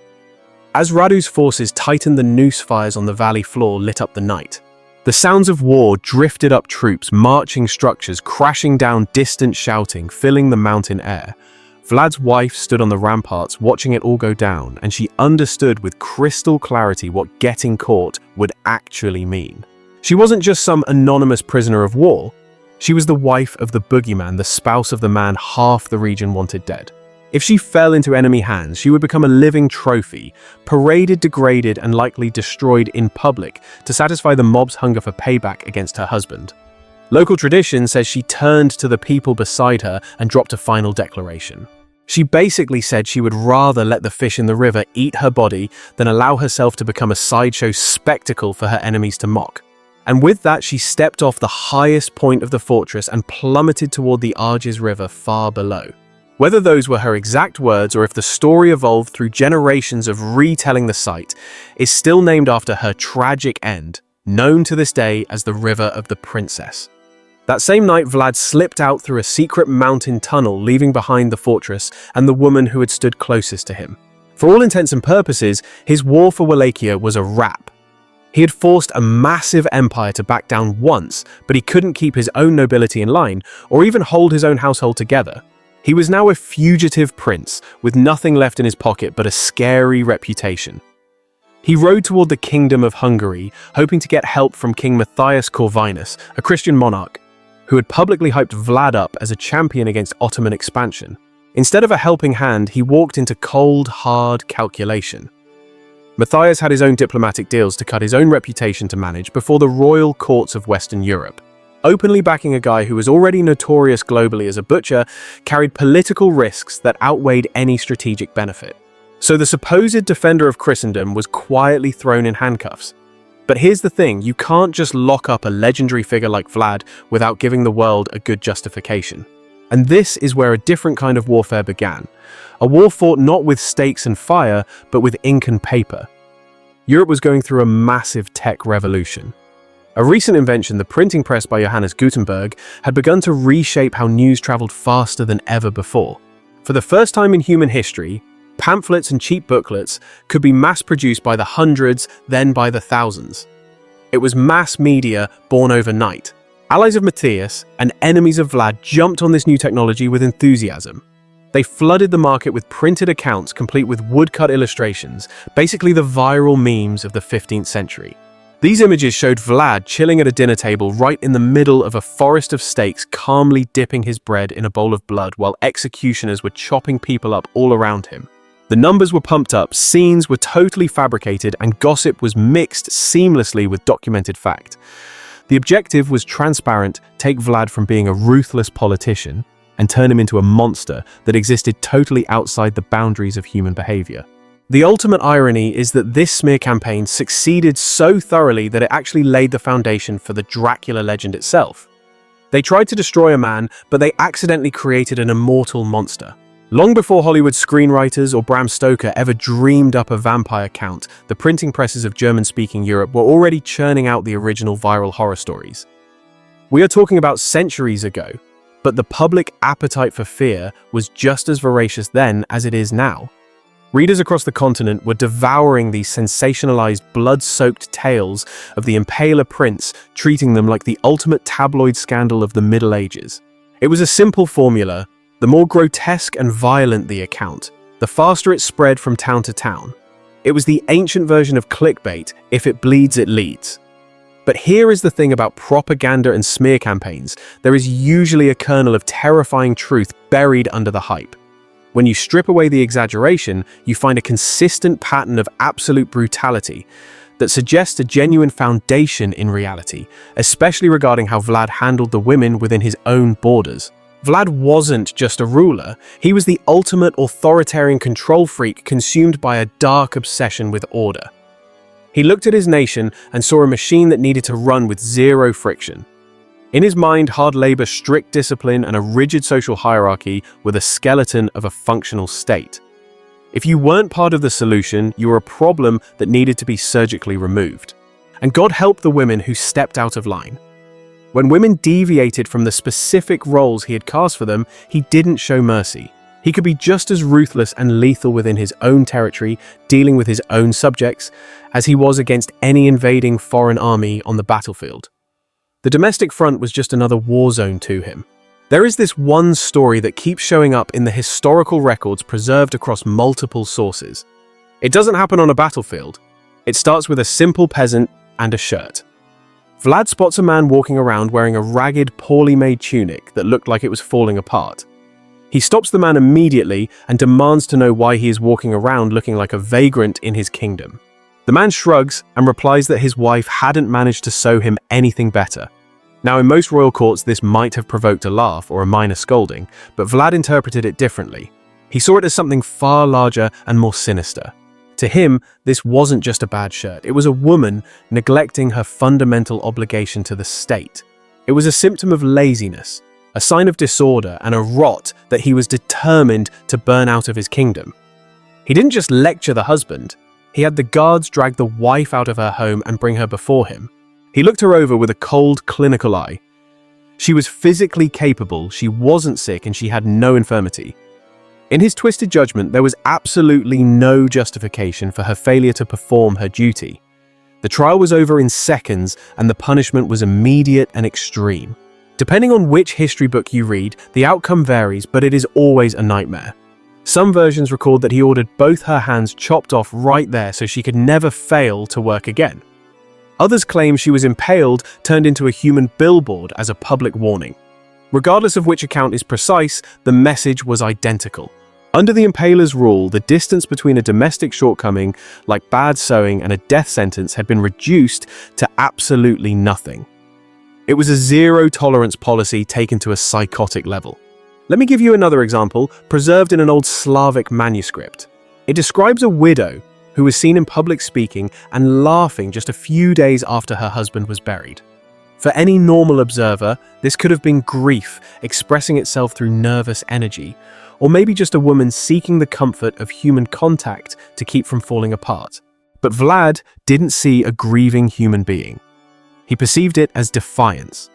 As Radu's forces tightened, the noose fires on the valley floor lit up the night. The sounds of war drifted up, troops marching, structures crashing down, distant shouting filling the mountain air. Vlad's wife stood on the ramparts watching it all go down, and she understood with crystal clarity what getting caught would actually mean. She wasn't just some anonymous prisoner of war. She was the wife of the boogeyman, the spouse of the man half the region wanted dead. If she fell into enemy hands, she would become a living trophy, paraded, degraded, and likely destroyed in public to satisfy the mob's hunger for payback against her husband. Local tradition says she turned to the people beside her and dropped a final declaration. She basically said she would rather let the fish in the river eat her body than allow herself to become a sideshow spectacle for her enemies to mock. And with that, she stepped off the highest point of the fortress and plummeted toward the Arges River far below. Whether those were her exact words or if the story evolved through generations of retelling the site, is still named after her tragic end, known to this day as the River of the Princess. That same night, Vlad slipped out through a secret mountain tunnel, leaving behind the fortress and the woman who had stood closest to him. For all intents and purposes, his war for Wallachia was a wrap. He had forced a massive empire to back down once, but he couldn't keep his own nobility in line or even hold his own household together. He was now a fugitive prince with nothing left in his pocket but a scary reputation. He rode toward the Kingdom of Hungary, hoping to get help from King Matthias Corvinus, a Christian monarch, who had publicly hyped Vlad up as a champion against Ottoman expansion. Instead of a helping hand, he walked into cold, hard calculation. Matthias had his own diplomatic deals to cut his own reputation to manage before the royal courts of Western Europe. Openly backing a guy who was already notorious globally as a butcher carried political risks that outweighed any strategic benefit. So the supposed defender of Christendom was quietly thrown in handcuffs. But here's the thing, you can't just lock up a legendary figure like Vlad without giving the world a good justification. And this is where a different kind of warfare began. A war fought not with stakes and fire, but with ink and paper. Europe was going through a massive tech revolution. A recent invention, the printing press by Johannes Gutenberg, had begun to reshape how news traveled faster than ever before. For the first time in human history, pamphlets and cheap booklets could be mass-produced by the hundreds, then by the thousands. It was mass media born overnight. Allies of Matthias and enemies of Vlad jumped on this new technology with enthusiasm. They flooded the market with printed accounts complete with woodcut illustrations, basically the viral memes of the 15th century. These images showed Vlad chilling at a dinner table right in the middle of a forest of steaks, calmly dipping his bread in a bowl of blood while executioners were chopping people up all around him. The numbers were pumped up, scenes were totally fabricated, and gossip was mixed seamlessly with documented fact. The objective was transparent: take Vlad from being a ruthless politician and turn him into a monster that existed totally outside the boundaries of human behavior. The ultimate irony is that this smear campaign succeeded so thoroughly that it actually laid the foundation for the Dracula legend itself. They tried to destroy a man, but they accidentally created an immortal monster. Long before Hollywood screenwriters or Bram Stoker ever dreamed up a vampire count, the printing presses of German-speaking Europe were already churning out the original viral horror stories. We are talking about centuries ago, but the public appetite for fear was just as voracious then as it is now. Readers across the continent were devouring these sensationalized, blood-soaked tales of the Impaler prince, treating them like the ultimate tabloid scandal of the Middle Ages. It was a simple formula: the more grotesque and violent the account, the faster it spread from town to town. It was the ancient version of clickbait: if it bleeds, it leads. But here is the thing about propaganda and smear campaigns: there is usually a kernel of terrifying truth buried under the hype. When you strip away the exaggeration, you find a consistent pattern of absolute brutality that suggests a genuine foundation in reality, especially regarding how Vlad handled the women within his own borders. Vlad wasn't just a ruler, he was the ultimate authoritarian control freak consumed by a dark obsession with order. He looked at his nation and saw a machine that needed to run with zero friction. In his mind, hard labor, strict discipline, and a rigid social hierarchy were the skeleton of a functional state. If you weren't part of the solution, you were a problem that needed to be surgically removed. And God helped the women who stepped out of line. When women deviated from the specific roles he had cast for them, he didn't show mercy. He could be just as ruthless and lethal within his own territory, dealing with his own subjects, as he was against any invading foreign army on the battlefield. The domestic front was just another war zone to him. There is this one story that keeps showing up in the historical records preserved across multiple sources. It doesn't happen on a battlefield. It starts with a simple peasant and a shirt. Vlad spots a man walking around wearing a ragged, poorly made tunic that looked like it was falling apart. He stops the man immediately and demands to know why he is walking around looking like a vagrant in his kingdom. The man shrugs and replies that his wife hadn't managed to sew him anything better. Now, in most royal courts, this might have provoked a laugh or a minor scolding, but Vlad interpreted it differently. He saw it as something far larger and more sinister. To him, this wasn't just a bad shirt. It was a woman neglecting her fundamental obligation to the state. It was a symptom of laziness, a sign of disorder and a rot that he was determined to burn out of his kingdom. He didn't just lecture the husband, he had the guards drag the wife out of her home and bring her before him. He looked her over with a cold, clinical eye. She was physically capable, she wasn't sick, and she had no infirmity. In his twisted judgment, there was absolutely no justification for her failure to perform her duty. The trial was over in seconds, and the punishment was immediate and extreme. Depending on which history book you read, the outcome varies, but it is always a nightmare. Some versions record that he ordered both her hands chopped off right there so she could never fail to work again. Others claim she was impaled, turned into a human billboard as a public warning. Regardless of which account is precise, the message was identical. Under the Impaler's rule, the distance between a domestic shortcoming, like bad sewing, and a death sentence had been reduced to absolutely nothing. It was a zero-tolerance policy taken to a psychotic level. Let me give you another example, preserved in an old Slavic manuscript. It describes a widow who was seen in public speaking and laughing just a few days after her husband was buried. For any normal observer, this could have been grief expressing itself through nervous energy, or maybe just a woman seeking the comfort of human contact to keep from falling apart. But Vlad didn't see a grieving human being. He perceived it as defiance.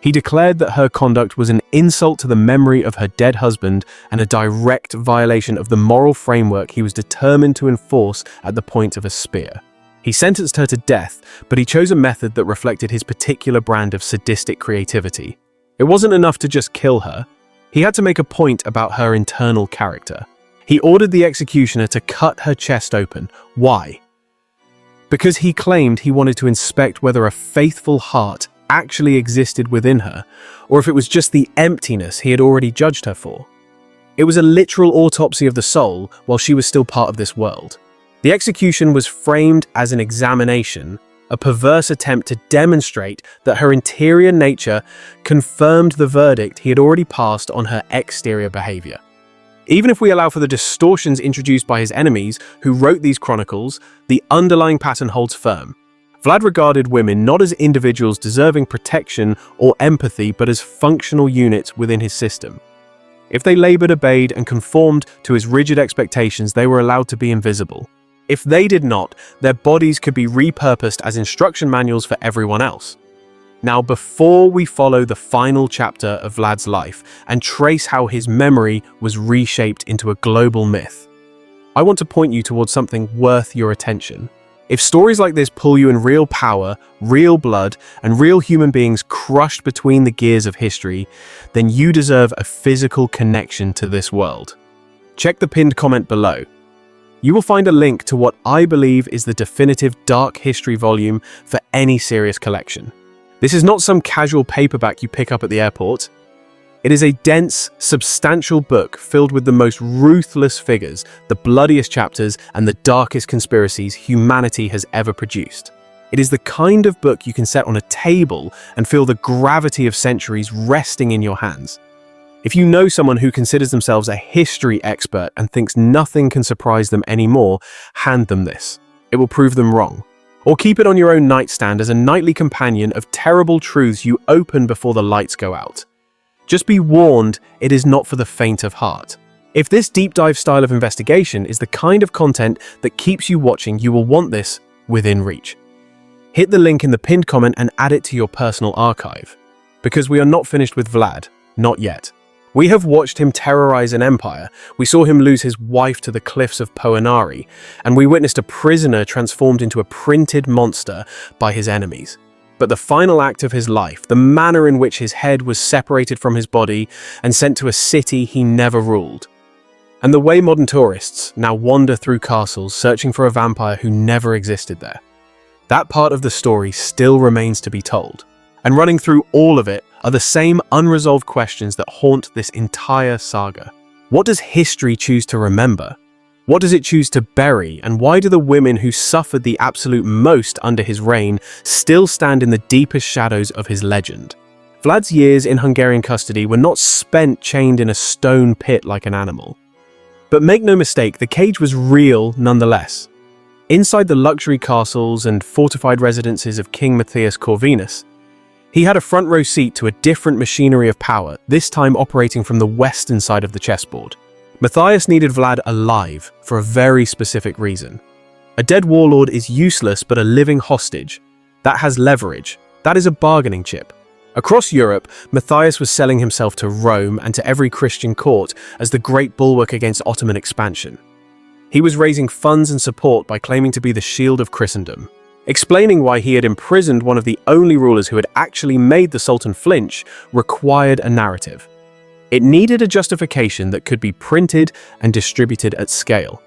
He declared that her conduct was an insult to the memory of her dead husband and a direct violation of the moral framework he was determined to enforce at the point of a spear. He sentenced her to death, but he chose a method that reflected his particular brand of sadistic creativity. It wasn't enough to just kill her. He had to make a point about her internal character. He ordered the executioner to cut her chest open. Why? Because he claimed he wanted to inspect whether a faithful heart actually existed within her, or if it was just the emptiness he had already judged her for. It was a literal autopsy of the soul while she was still part of this world. The execution was framed as an examination, a perverse attempt to demonstrate that her interior nature confirmed the verdict he had already passed on her exterior behavior. Even if we allow for the distortions introduced by his enemies who wrote these chronicles, the underlying pattern holds firm. Vlad regarded women not as individuals deserving protection or empathy, but as functional units within his system. If they labored, obeyed, and conformed to his rigid expectations, they were allowed to be invisible. If they did not, their bodies could be repurposed as instruction manuals for everyone else. Now, before we follow the final chapter of Vlad's life and trace how his memory was reshaped into a global myth, I want to point you towards something worth your attention. If stories like this pull you in real power, real blood, and real human beings crushed between the gears of history, then you deserve a physical connection to this world. Check the pinned comment below. You will find a link to what I believe is the definitive dark history volume for any serious collection. This is not some casual paperback you pick up at the airport. It is a dense, substantial book filled with the most ruthless figures, the bloodiest chapters, and the darkest conspiracies humanity has ever produced. It is the kind of book you can set on a table and feel the gravity of centuries resting in your hands. If you know someone who considers themselves a history expert and thinks nothing can surprise them anymore, hand them this. It will prove them wrong. Or keep it on your own nightstand as a nightly companion of terrible truths you open before the lights go out. Just be warned, it is not for the faint of heart. If this deep dive style of investigation is the kind of content that keeps you watching, you will want this within reach. Hit the link in the pinned comment and add it to your personal archive. Because we are not finished with Vlad, not yet. We have watched him terrorize an empire, we saw him lose his wife to the cliffs of Poenari, and we witnessed a prisoner transformed into a printed monster by his enemies. But the final act of his life, the manner in which his head was separated from his body and sent to a city he never ruled. And the way modern tourists now wander through castles searching for a vampire who never existed there. That part of the story still remains to be told. And running through all of it are the same unresolved questions that haunt this entire saga. What does history choose to remember? What does it choose to bury, and why do the women who suffered the absolute most under his reign still stand in the deepest shadows of his legend? Vlad's years in Hungarian custody were not spent chained in a stone pit like an animal. But make no mistake, the cage was real nonetheless. Inside the luxury castles and fortified residences of King Matthias Corvinus, He had a front row seat to a different machinery of power, this time operating from the western side of the chessboard. Matthias needed Vlad alive for a very specific reason. A dead warlord is useless but a living hostage. That has leverage. That is a bargaining chip. Across Europe, Matthias was selling himself to Rome and to every Christian court as the great bulwark against Ottoman expansion. He was raising funds and support by claiming to be the shield of Christendom, explaining why he had imprisoned one of the only rulers who had actually made the Sultan flinch required a narrative. It needed a justification that could be printed and distributed at scale.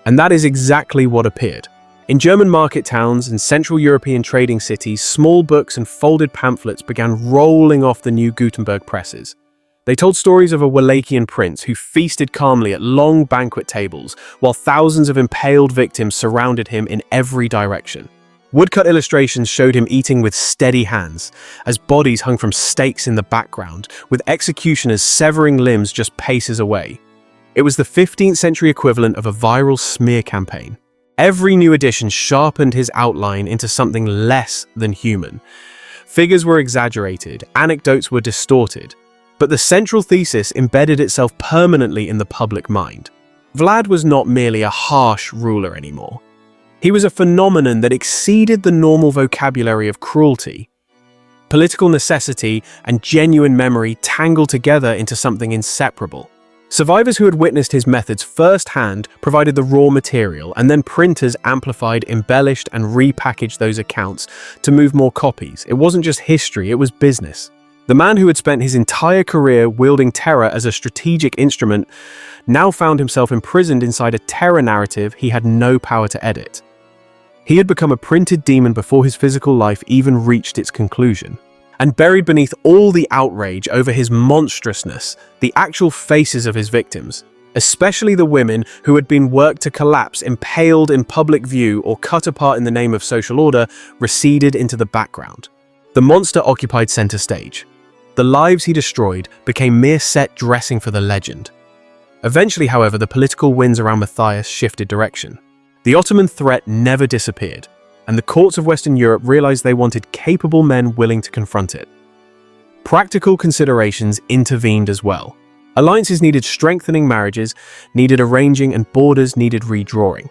And that is exactly what appeared. In German market towns and Central European trading cities, small books and folded pamphlets began rolling off the new Gutenberg presses. They told stories of a Wallachian prince who feasted calmly at long banquet tables, while thousands of impaled victims surrounded him in every direction. Woodcut illustrations showed him eating with steady hands, as bodies hung from stakes in the background, with executioners severing limbs just paces away. It was the 15th century equivalent of a viral smear campaign. Every new edition sharpened his outline into something less than human. Figures were exaggerated, anecdotes were distorted, but the central thesis embedded itself permanently in the public mind. Vlad was not merely a harsh ruler anymore. He was a phenomenon that exceeded the normal vocabulary of cruelty. Political necessity and genuine memory tangled together into something inseparable. Survivors who had witnessed his methods firsthand provided the raw material, and then printers amplified, embellished, and repackaged those accounts to move more copies. It wasn't just history, it was business. The man who had spent his entire career wielding terror as a strategic instrument now found himself imprisoned inside a terror narrative he had no power to edit. He had become a printed demon before his physical life even reached its conclusion. And buried beneath all the outrage over his monstrousness, the actual faces of his victims, especially the women who had been worked to collapse, impaled in public view, or cut apart in the name of social order, receded into the background. The monster occupied center stage. The lives he destroyed became mere set dressing for the legend. Eventually, however, the political winds around Matthias shifted direction. The Ottoman threat never disappeared, and the courts of Western Europe realized they wanted capable men willing to confront it. Practical considerations intervened as well. Alliances needed strengthening, marriages needed arranging, and borders needed redrawing.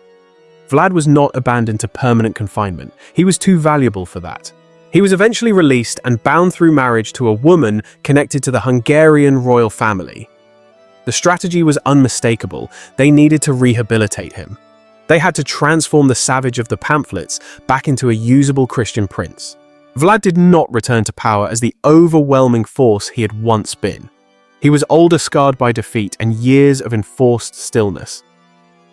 Vlad was not abandoned to permanent confinement. He was too valuable for that. He was eventually released and bound through marriage to a woman connected to the Hungarian royal family. The strategy was unmistakable. They needed to rehabilitate him. They had to transform the savage of the pamphlets back into a usable Christian prince. Vlad did not return to power as the overwhelming force he had once been. He was older, scarred by defeat and years of enforced stillness.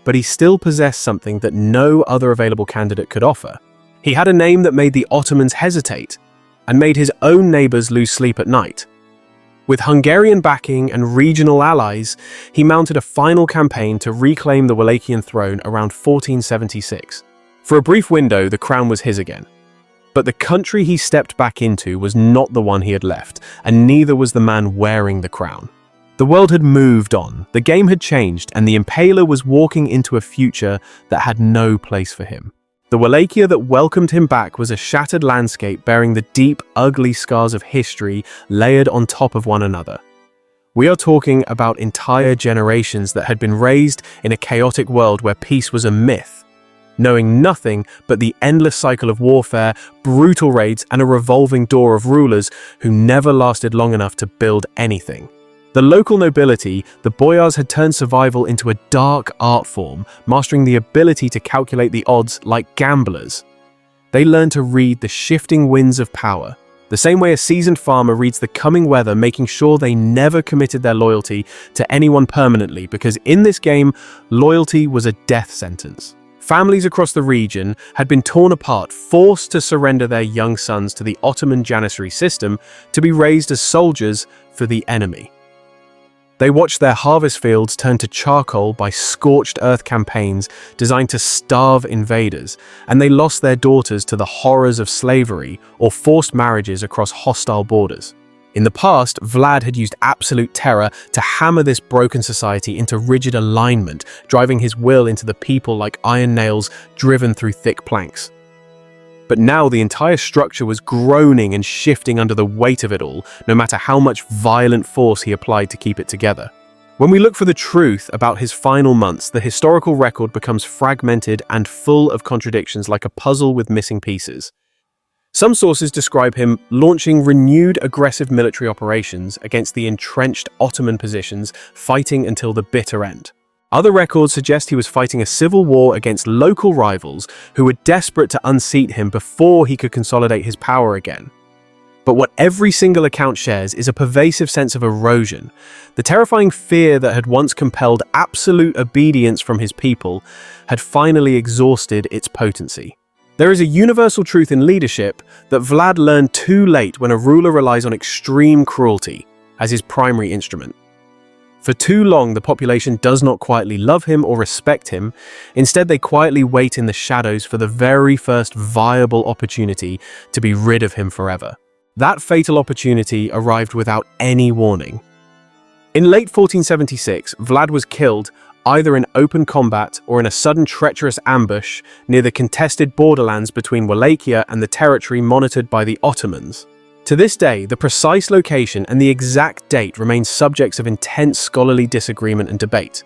But he still possessed something that no other available candidate could offer. He had a name that made the Ottomans hesitate and made his own neighbors lose sleep at night. With Hungarian backing and regional allies, he mounted a final campaign to reclaim the Wallachian throne around 1476. For a brief window, the crown was his again. But the country he stepped back into was not the one he had left, and neither was the man wearing the crown. The world had moved on, the game had changed, and the Impaler was walking into a future that had no place for him. The Wallachia that welcomed him back was a shattered landscape bearing the deep, ugly scars of history layered on top of one another. We are talking about entire generations that had been raised in a chaotic world where peace was a myth, knowing nothing but the endless cycle of warfare, brutal raids, and a revolving door of rulers who never lasted long enough to build anything. The local nobility, the boyars, had turned survival into a dark art form, mastering the ability to calculate the odds like gamblers. They learned to read the shifting winds of power, the same way a seasoned farmer reads the coming weather, making sure they never committed their loyalty to anyone permanently, because in this game, loyalty was a death sentence. Families across the region had been torn apart, forced to surrender their young sons to the Ottoman janissary system to be raised as soldiers for the enemy. They watched their harvest fields turn to charcoal by scorched earth campaigns designed to starve invaders, and they lost their daughters to the horrors of slavery or forced marriages across hostile borders. In the past, Vlad had used absolute terror to hammer this broken society into rigid alignment, driving his will into the people like iron nails driven through thick planks. But now the entire structure was groaning and shifting under the weight of it all, no matter how much violent force he applied to keep it together. When we look for the truth about his final months, the historical record becomes fragmented and full of contradictions, like a puzzle with missing pieces. Some sources describe him launching renewed aggressive military operations against the entrenched Ottoman positions, fighting until the bitter end. Other records suggest he was fighting a civil war against local rivals who were desperate to unseat him before he could consolidate his power again. But what every single account shares is a pervasive sense of erosion. The terrifying fear that had once compelled absolute obedience from his people had finally exhausted its potency. There is a universal truth in leadership that Vlad learned too late when a ruler relies on extreme cruelty as his primary instrument. For too long, the population does not quietly love him or respect him. Instead, they quietly wait in the shadows for the very first viable opportunity to be rid of him forever. That fatal opportunity arrived without any warning. In late 1476, Vlad was killed either in open combat or in a sudden treacherous ambush near the contested borderlands between Wallachia and the territory monitored by the Ottomans. To this day, the precise location and the exact date remain subjects of intense scholarly disagreement and debate.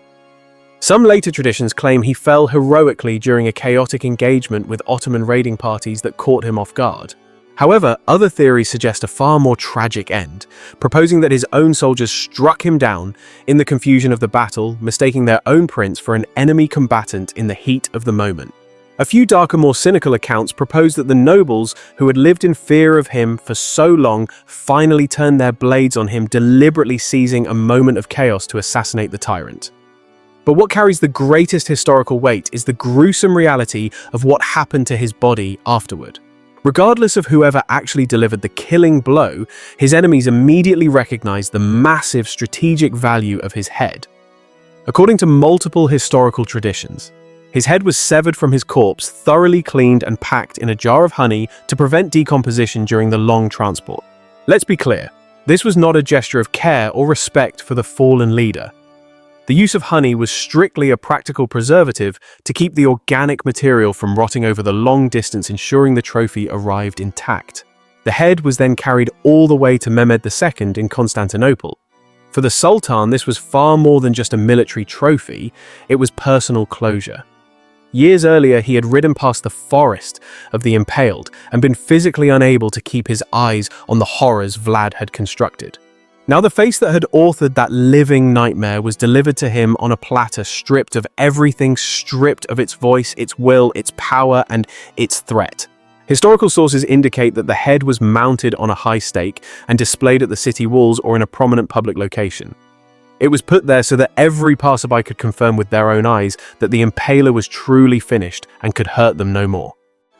Some later traditions claim he fell heroically during a chaotic engagement with Ottoman raiding parties that caught him off guard. However, other theories suggest a far more tragic end, proposing that his own soldiers struck him down in the confusion of the battle, mistaking their own prince for an enemy combatant in the heat of the moment. A few darker, more cynical accounts propose that the nobles, who had lived in fear of him for so long, finally turned their blades on him, deliberately seizing a moment of chaos to assassinate the tyrant. But what carries the greatest historical weight is the gruesome reality of what happened to his body afterward. Regardless of whoever actually delivered the killing blow, his enemies immediately recognized the massive strategic value of his head. According to multiple historical traditions, his head was severed from his corpse, thoroughly cleaned and packed in a jar of honey to prevent decomposition during the long transport. Let's be clear, this was not a gesture of care or respect for the fallen leader. The use of honey was strictly a practical preservative to keep the organic material from rotting over the long distance, ensuring the trophy arrived intact. The head was then carried all the way to Mehmed II in Constantinople. For the Sultan, this was far more than just a military trophy, it was personal closure. Years earlier, he had ridden past the forest of the Impaled and been physically unable to keep his eyes on the horrors Vlad had constructed. Now the face that had authored that living nightmare was delivered to him on a platter, stripped of everything, stripped of its voice, its will, its power, and its threat. Historical sources indicate that the head was mounted on a high stake and displayed at the city walls or in a prominent public location. It was put there so that every passerby could confirm with their own eyes that the impaler was truly finished and could hurt them no more.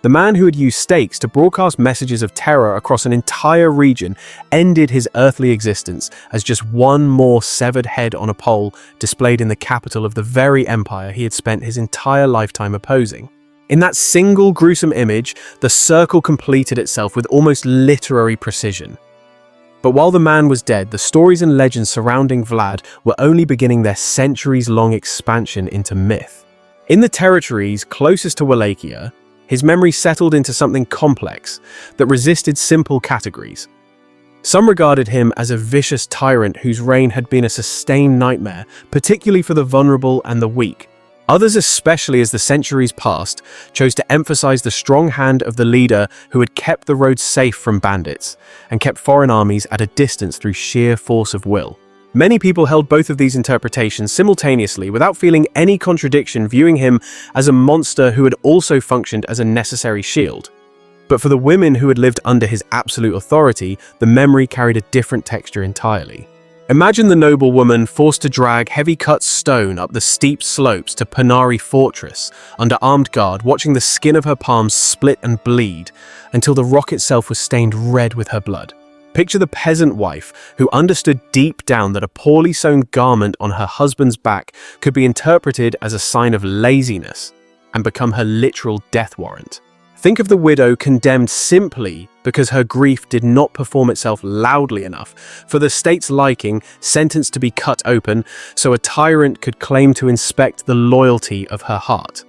The man who had used stakes to broadcast messages of terror across an entire region ended his earthly existence as just one more severed head on a pole displayed in the capital of the very empire he had spent his entire lifetime opposing. In that single gruesome image, the circle completed itself with almost literary precision. But while the man was dead, the stories and legends surrounding Vlad were only beginning their centuries-long expansion into myth. In the territories closest to Wallachia, his memory settled into something complex that resisted simple categories. Some regarded him as a vicious tyrant whose reign had been a sustained nightmare, particularly for the vulnerable and the weak. Others, especially as the centuries passed, chose to emphasize the strong hand of the leader who had kept the roads safe from bandits and kept foreign armies at a distance through sheer force of will. Many people held both of these interpretations simultaneously without feeling any contradiction, viewing him as a monster who had also functioned as a necessary shield. But for the women who had lived under his absolute authority, the memory carried a different texture entirely. Imagine the noble woman forced to drag heavy-cut stone up the steep slopes to Panari Fortress under armed guard, watching the skin of her palms split and bleed until the rock itself was stained red with her blood. Picture the peasant wife who understood deep down that a poorly sewn garment on her husband's back could be interpreted as a sign of laziness and become her literal death warrant. Think of the widow condemned simply because her grief did not perform itself loudly enough for the state's liking, sentenced to be cut open so a tyrant could claim to inspect the loyalty of her heart.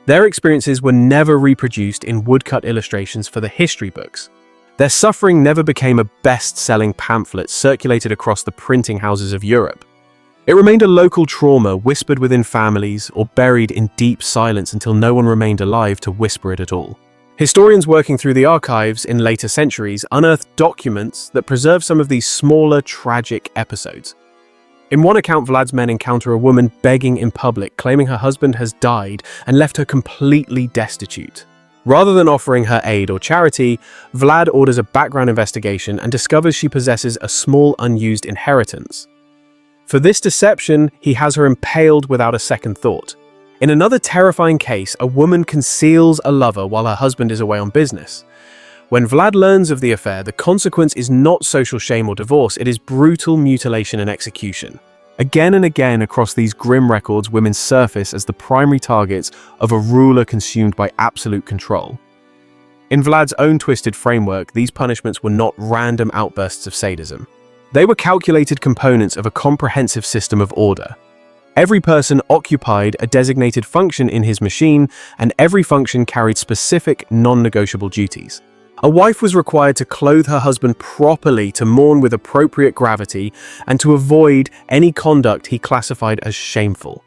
Their experiences were never reproduced in woodcut illustrations for the history books. Their suffering never became a best-selling pamphlet circulated across the printing houses of Europe. It remained a local trauma whispered within families or buried in deep silence until no one remained alive to whisper it at all. Historians working through the archives in later centuries unearthed documents that preserve some of these smaller, tragic episodes. In one account, Vlad's men encounter a woman begging in public, claiming her husband has died and left her completely destitute. Rather than offering her aid or charity, Vlad orders a background investigation and discovers she possesses a small unused inheritance. For this deception, he has her impaled without a second thought. In another terrifying case, a woman conceals a lover while her husband is away on business. When Vlad learns of the affair, the consequence is not social shame or divorce, it is brutal mutilation and execution. Again and again across these grim records, women surface as the primary targets of a ruler consumed by absolute control. In Vlad's own twisted framework, these punishments were not random outbursts of sadism. They were calculated components of a comprehensive system of order. Every person occupied a designated function in his machine, and every function carried specific, non-negotiable duties. A wife was required to clothe her husband properly, to mourn with appropriate gravity, and to avoid any conduct he classified as shameful.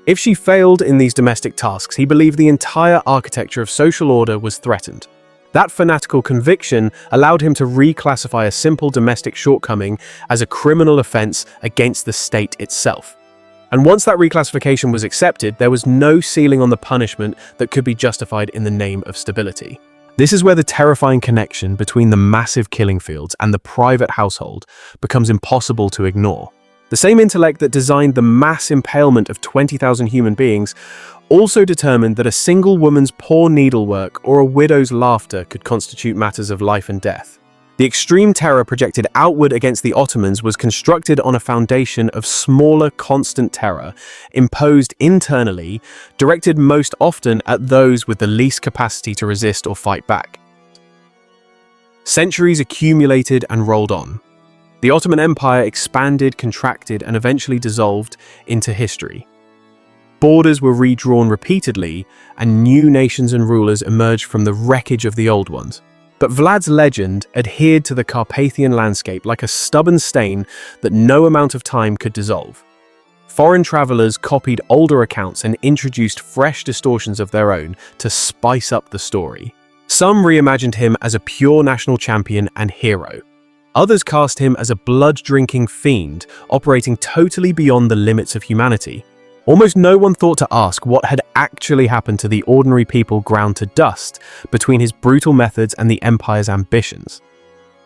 If she failed in these domestic tasks, he believed the entire architecture of social order was threatened. That fanatical conviction allowed him to reclassify a simple domestic shortcoming as a criminal offense against the state itself. And once that reclassification was accepted, there was no ceiling on the punishment that could be justified in the name of stability. This is where the terrifying connection between the massive killing fields and the private household becomes impossible to ignore. The same intellect that designed the mass impalement of 20,000 human beings also determined that a single woman's poor needlework or a widow's laughter could constitute matters of life and death. The extreme terror projected outward against the Ottomans was constructed on a foundation of smaller, constant terror, imposed internally, directed most often at those with the least capacity to resist or fight back. Centuries accumulated and rolled on. The Ottoman Empire expanded, contracted, and eventually dissolved into history. Borders were redrawn repeatedly, and new nations and rulers emerged from the wreckage of the old ones. But Vlad's legend adhered to the Carpathian landscape like a stubborn stain that no amount of time could dissolve. Foreign travelers copied older accounts and introduced fresh distortions of their own to spice up the story. Some reimagined him as a pure national champion and hero. Others cast him as a blood-drinking fiend, operating totally beyond the limits of humanity. Almost no one thought to ask what had actually happened to the ordinary people ground to dust between his brutal methods and the empire's ambitions.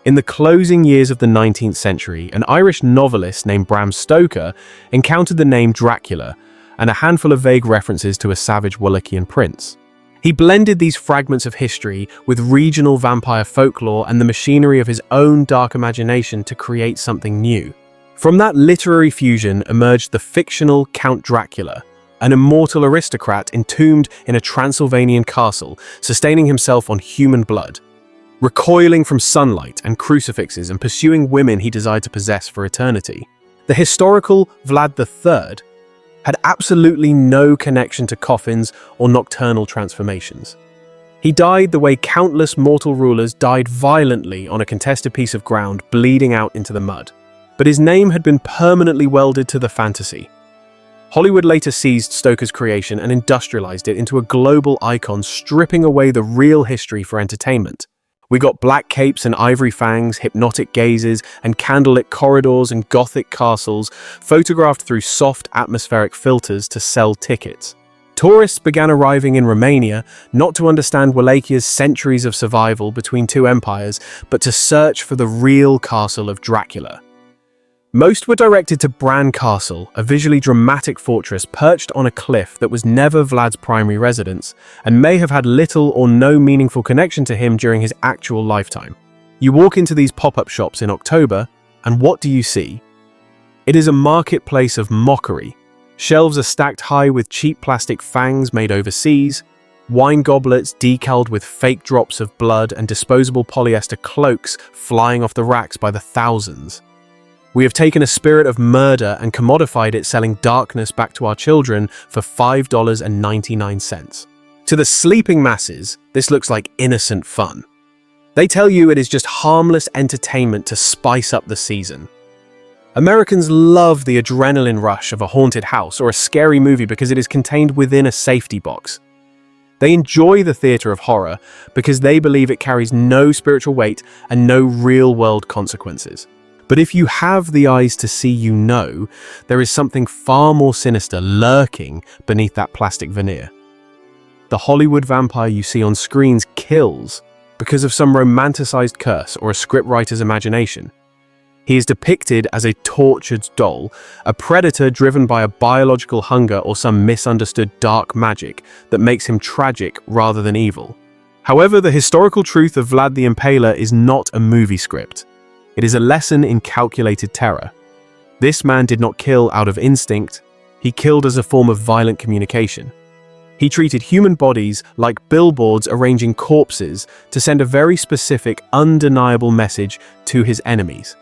In the closing years of the 19th century, an Irish novelist named Bram Stoker encountered the name Dracula and a handful of vague references to a savage Wallachian prince. He blended these fragments of history with regional vampire folklore and the machinery of his own dark imagination to create something new. From that literary fusion emerged the fictional Count Dracula, an immortal aristocrat entombed in a Transylvanian castle, sustaining himself on human blood, recoiling from sunlight and crucifixes and pursuing women he desired to possess for eternity. The historical Vlad III had absolutely no connection to coffins or nocturnal transformations. He died the way countless mortal rulers died, violently on a contested piece of ground, bleeding out into the mud. But his name had been permanently welded to the fantasy. Hollywood later seized Stoker's creation and industrialized it into a global icon, stripping away the real history for entertainment. We got black capes and ivory fangs, hypnotic gazes, and candlelit corridors and gothic castles, photographed through soft atmospheric filters to sell tickets. Tourists began arriving in Romania, not to understand Wallachia's centuries of survival between two empires, but to search for the real castle of Dracula. Most were directed to Bran Castle, a visually dramatic fortress perched on a cliff that was never Vlad's primary residence and may have had little or no meaningful connection to him during his actual lifetime. You walk into these pop-up shops in October, and what do you see? It is a marketplace of mockery. Shelves are stacked high with cheap plastic fangs made overseas, wine goblets decaled with fake drops of blood, and disposable polyester cloaks flying off the racks by the thousands. We have taken a spirit of murder and commodified it, selling darkness back to our children for $5.99. To the sleeping masses, this looks like innocent fun. They tell you it is just harmless entertainment to spice up the season. Americans love the adrenaline rush of a haunted house or a scary movie because it is contained within a safety box. They enjoy the theater of horror because they believe it carries no spiritual weight and no real-world consequences. But if you have the eyes to see, you know there is something far more sinister lurking beneath that plastic veneer. The Hollywood vampire you see on screens kills because of some romanticized curse or a scriptwriter's imagination. He is depicted as a tortured doll, a predator driven by a biological hunger or some misunderstood dark magic that makes him tragic rather than evil. However, the historical truth of Vlad the Impaler is not a movie script. It is a lesson in calculated terror. This man did not kill out of instinct, he killed as a form of violent communication. He treated human bodies like billboards arranging corpses to send a very specific, undeniable message to his enemies.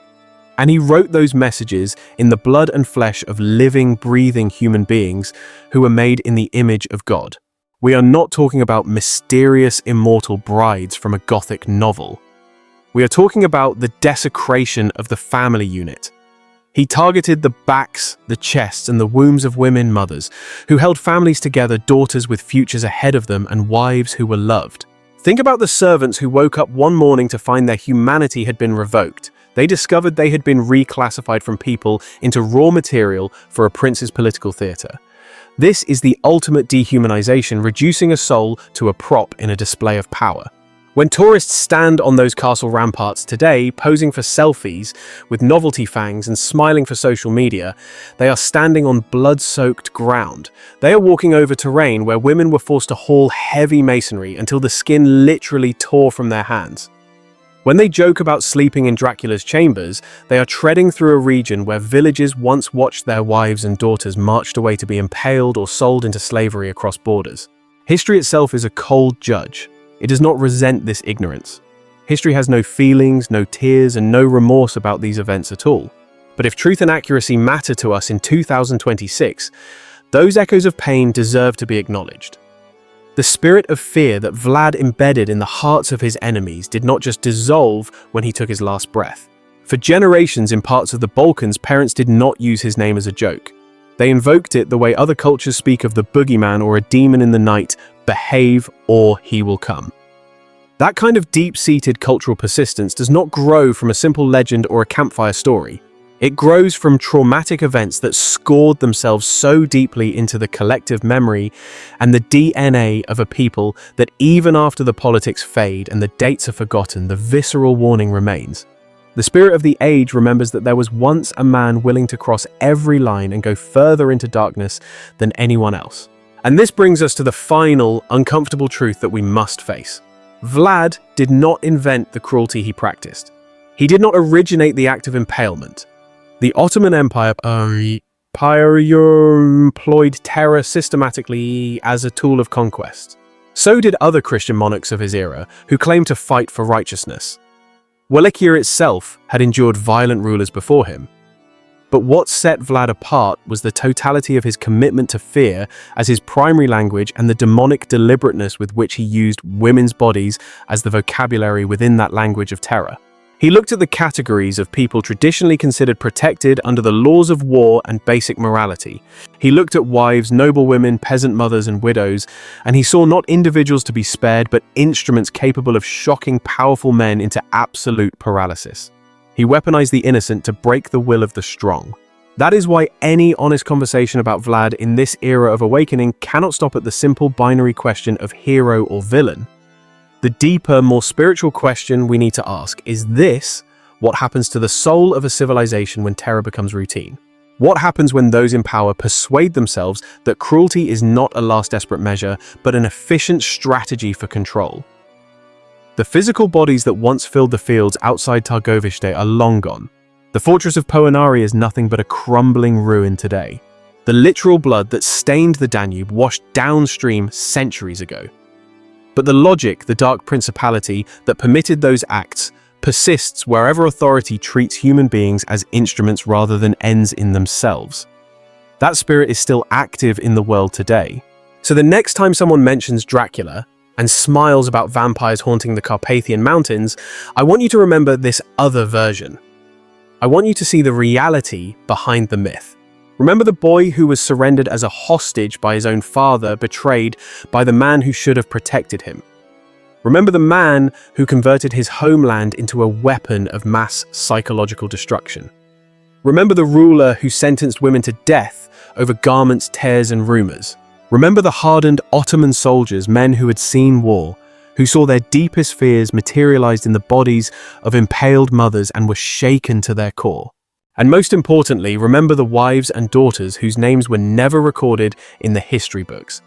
And he wrote those messages in the blood and flesh of living, breathing human beings who were made in the image of God. We are not talking about mysterious, immortal brides from a gothic novel. We are talking about the desecration of the family unit. He targeted the backs, the chests, and the wombs of women mothers who held families together, daughters with futures ahead of them and wives who were loved. Think about the servants who woke up one morning to find their humanity had been revoked. They discovered they had been reclassified from people into raw material for a prince's political theater. This is the ultimate dehumanization, reducing a soul to a prop in a display of power. When tourists stand on those castle ramparts today, posing for selfies with novelty fangs and smiling for social media, they are standing on blood-soaked ground. They are walking over terrain where women were forced to haul heavy masonry until the skin literally tore from their hands. When they joke about sleeping in Dracula's chambers, they are treading through a region where villagers once watched their wives and daughters marched away to be impaled or sold into slavery across borders. History itself is a cold judge. It does not resent this ignorance. History has no feelings, no tears, and no remorse about these events at all. But if truth and accuracy matter to us in 2026, those echoes of pain deserve to be acknowledged. The spirit of fear that Vlad embedded in the hearts of his enemies did not just dissolve when he took his last breath. For generations in parts of the Balkans, parents did not use his name as a joke. They invoked it the way other cultures speak of the boogeyman or a demon in the night: behave or he will come. That kind of deep-seated cultural persistence does not grow from a simple legend or a campfire story. It grows from traumatic events that scored themselves so deeply into the collective memory and the DNA of a people that even after the politics fade and the dates are forgotten, the visceral warning remains. The spirit of the age remembers that there was once a man willing to cross every line and go further into darkness than anyone else. And this brings us to the final, uncomfortable truth that we must face. Vlad did not invent the cruelty he practiced. He did not originate the act of impalement. The Ottoman Empire employed terror systematically as a tool of conquest. So did other Christian monarchs of his era, who claimed to fight for righteousness. Wallachia itself had endured violent rulers before him. But what set Vlad apart was the totality of his commitment to fear as his primary language and the demonic deliberateness with which he used women's bodies as the vocabulary within that language of terror. He looked at the categories of people traditionally considered protected under the laws of war and basic morality. He looked at wives, noble women, peasant mothers, and widows, and he saw not individuals to be spared, but instruments capable of shocking powerful men into absolute paralysis. He weaponized the innocent to break the will of the strong. That is why any honest conversation about Vlad in this era of awakening cannot stop at the simple binary question of hero or villain. The deeper, more spiritual question we need to ask is this: what happens to the soul of a civilization when terror becomes routine? What happens when those in power persuade themselves that cruelty is not a last desperate measure, but an efficient strategy for control? The physical bodies that once filled the fields outside Targovishte are long gone. The fortress of Poenari is nothing but a crumbling ruin today. The literal blood that stained the Danube washed downstream centuries ago. But the logic, the dark principality that permitted those acts, persists wherever authority treats human beings as instruments rather than ends in themselves. That spirit is still active in the world today. So the next time someone mentions Dracula and smiles about vampires haunting the Carpathian Mountains, I want you to remember this other version. I want you to see the reality behind the myth. Remember the boy who was surrendered as a hostage by his own father, betrayed by the man who should have protected him. Remember the man who converted his homeland into a weapon of mass psychological destruction. Remember the ruler who sentenced women to death over garments, tears, and rumors. Remember the hardened Ottoman soldiers, men who had seen war, who saw their deepest fears materialized in the bodies of impaled mothers and were shaken to their core. And most importantly, remember the wives and daughters whose names were never recorded in the history books.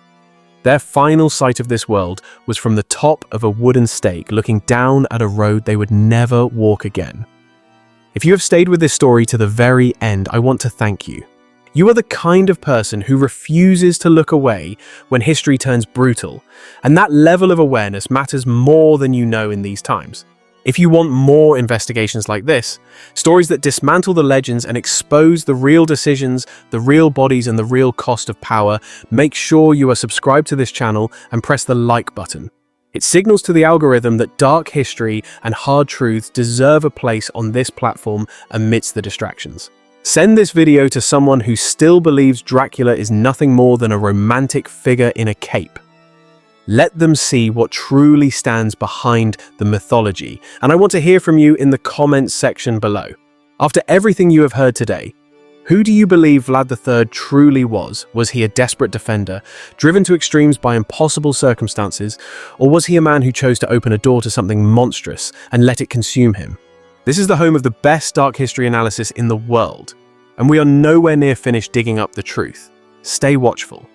Their final sight of this world was from the top of a wooden stake, looking down at a road they would never walk again. If you have stayed with this story to the very end, I want to thank you. You are the kind of person who refuses to look away when history turns brutal, and that level of awareness matters more than you know in these times. If you want more investigations like this, stories that dismantle the legends and expose the real decisions, the real bodies, and the real cost of power, make sure you are subscribed to this channel and press the like button. It signals to the algorithm that dark history and hard truths deserve a place on this platform amidst the distractions. Send this video to someone who still believes Dracula is nothing more than a romantic figure in a cape. Let them see what truly stands behind the mythology, and I want to hear from you in the comments section below. After everything you have heard today, who do you believe Vlad III truly was? Was he a desperate defender, driven to extremes by impossible circumstances, or was he a man who chose to open a door to something monstrous and let it consume him? This is the home of the best dark history analysis in the world, and we are nowhere near finished digging up the truth. Stay watchful.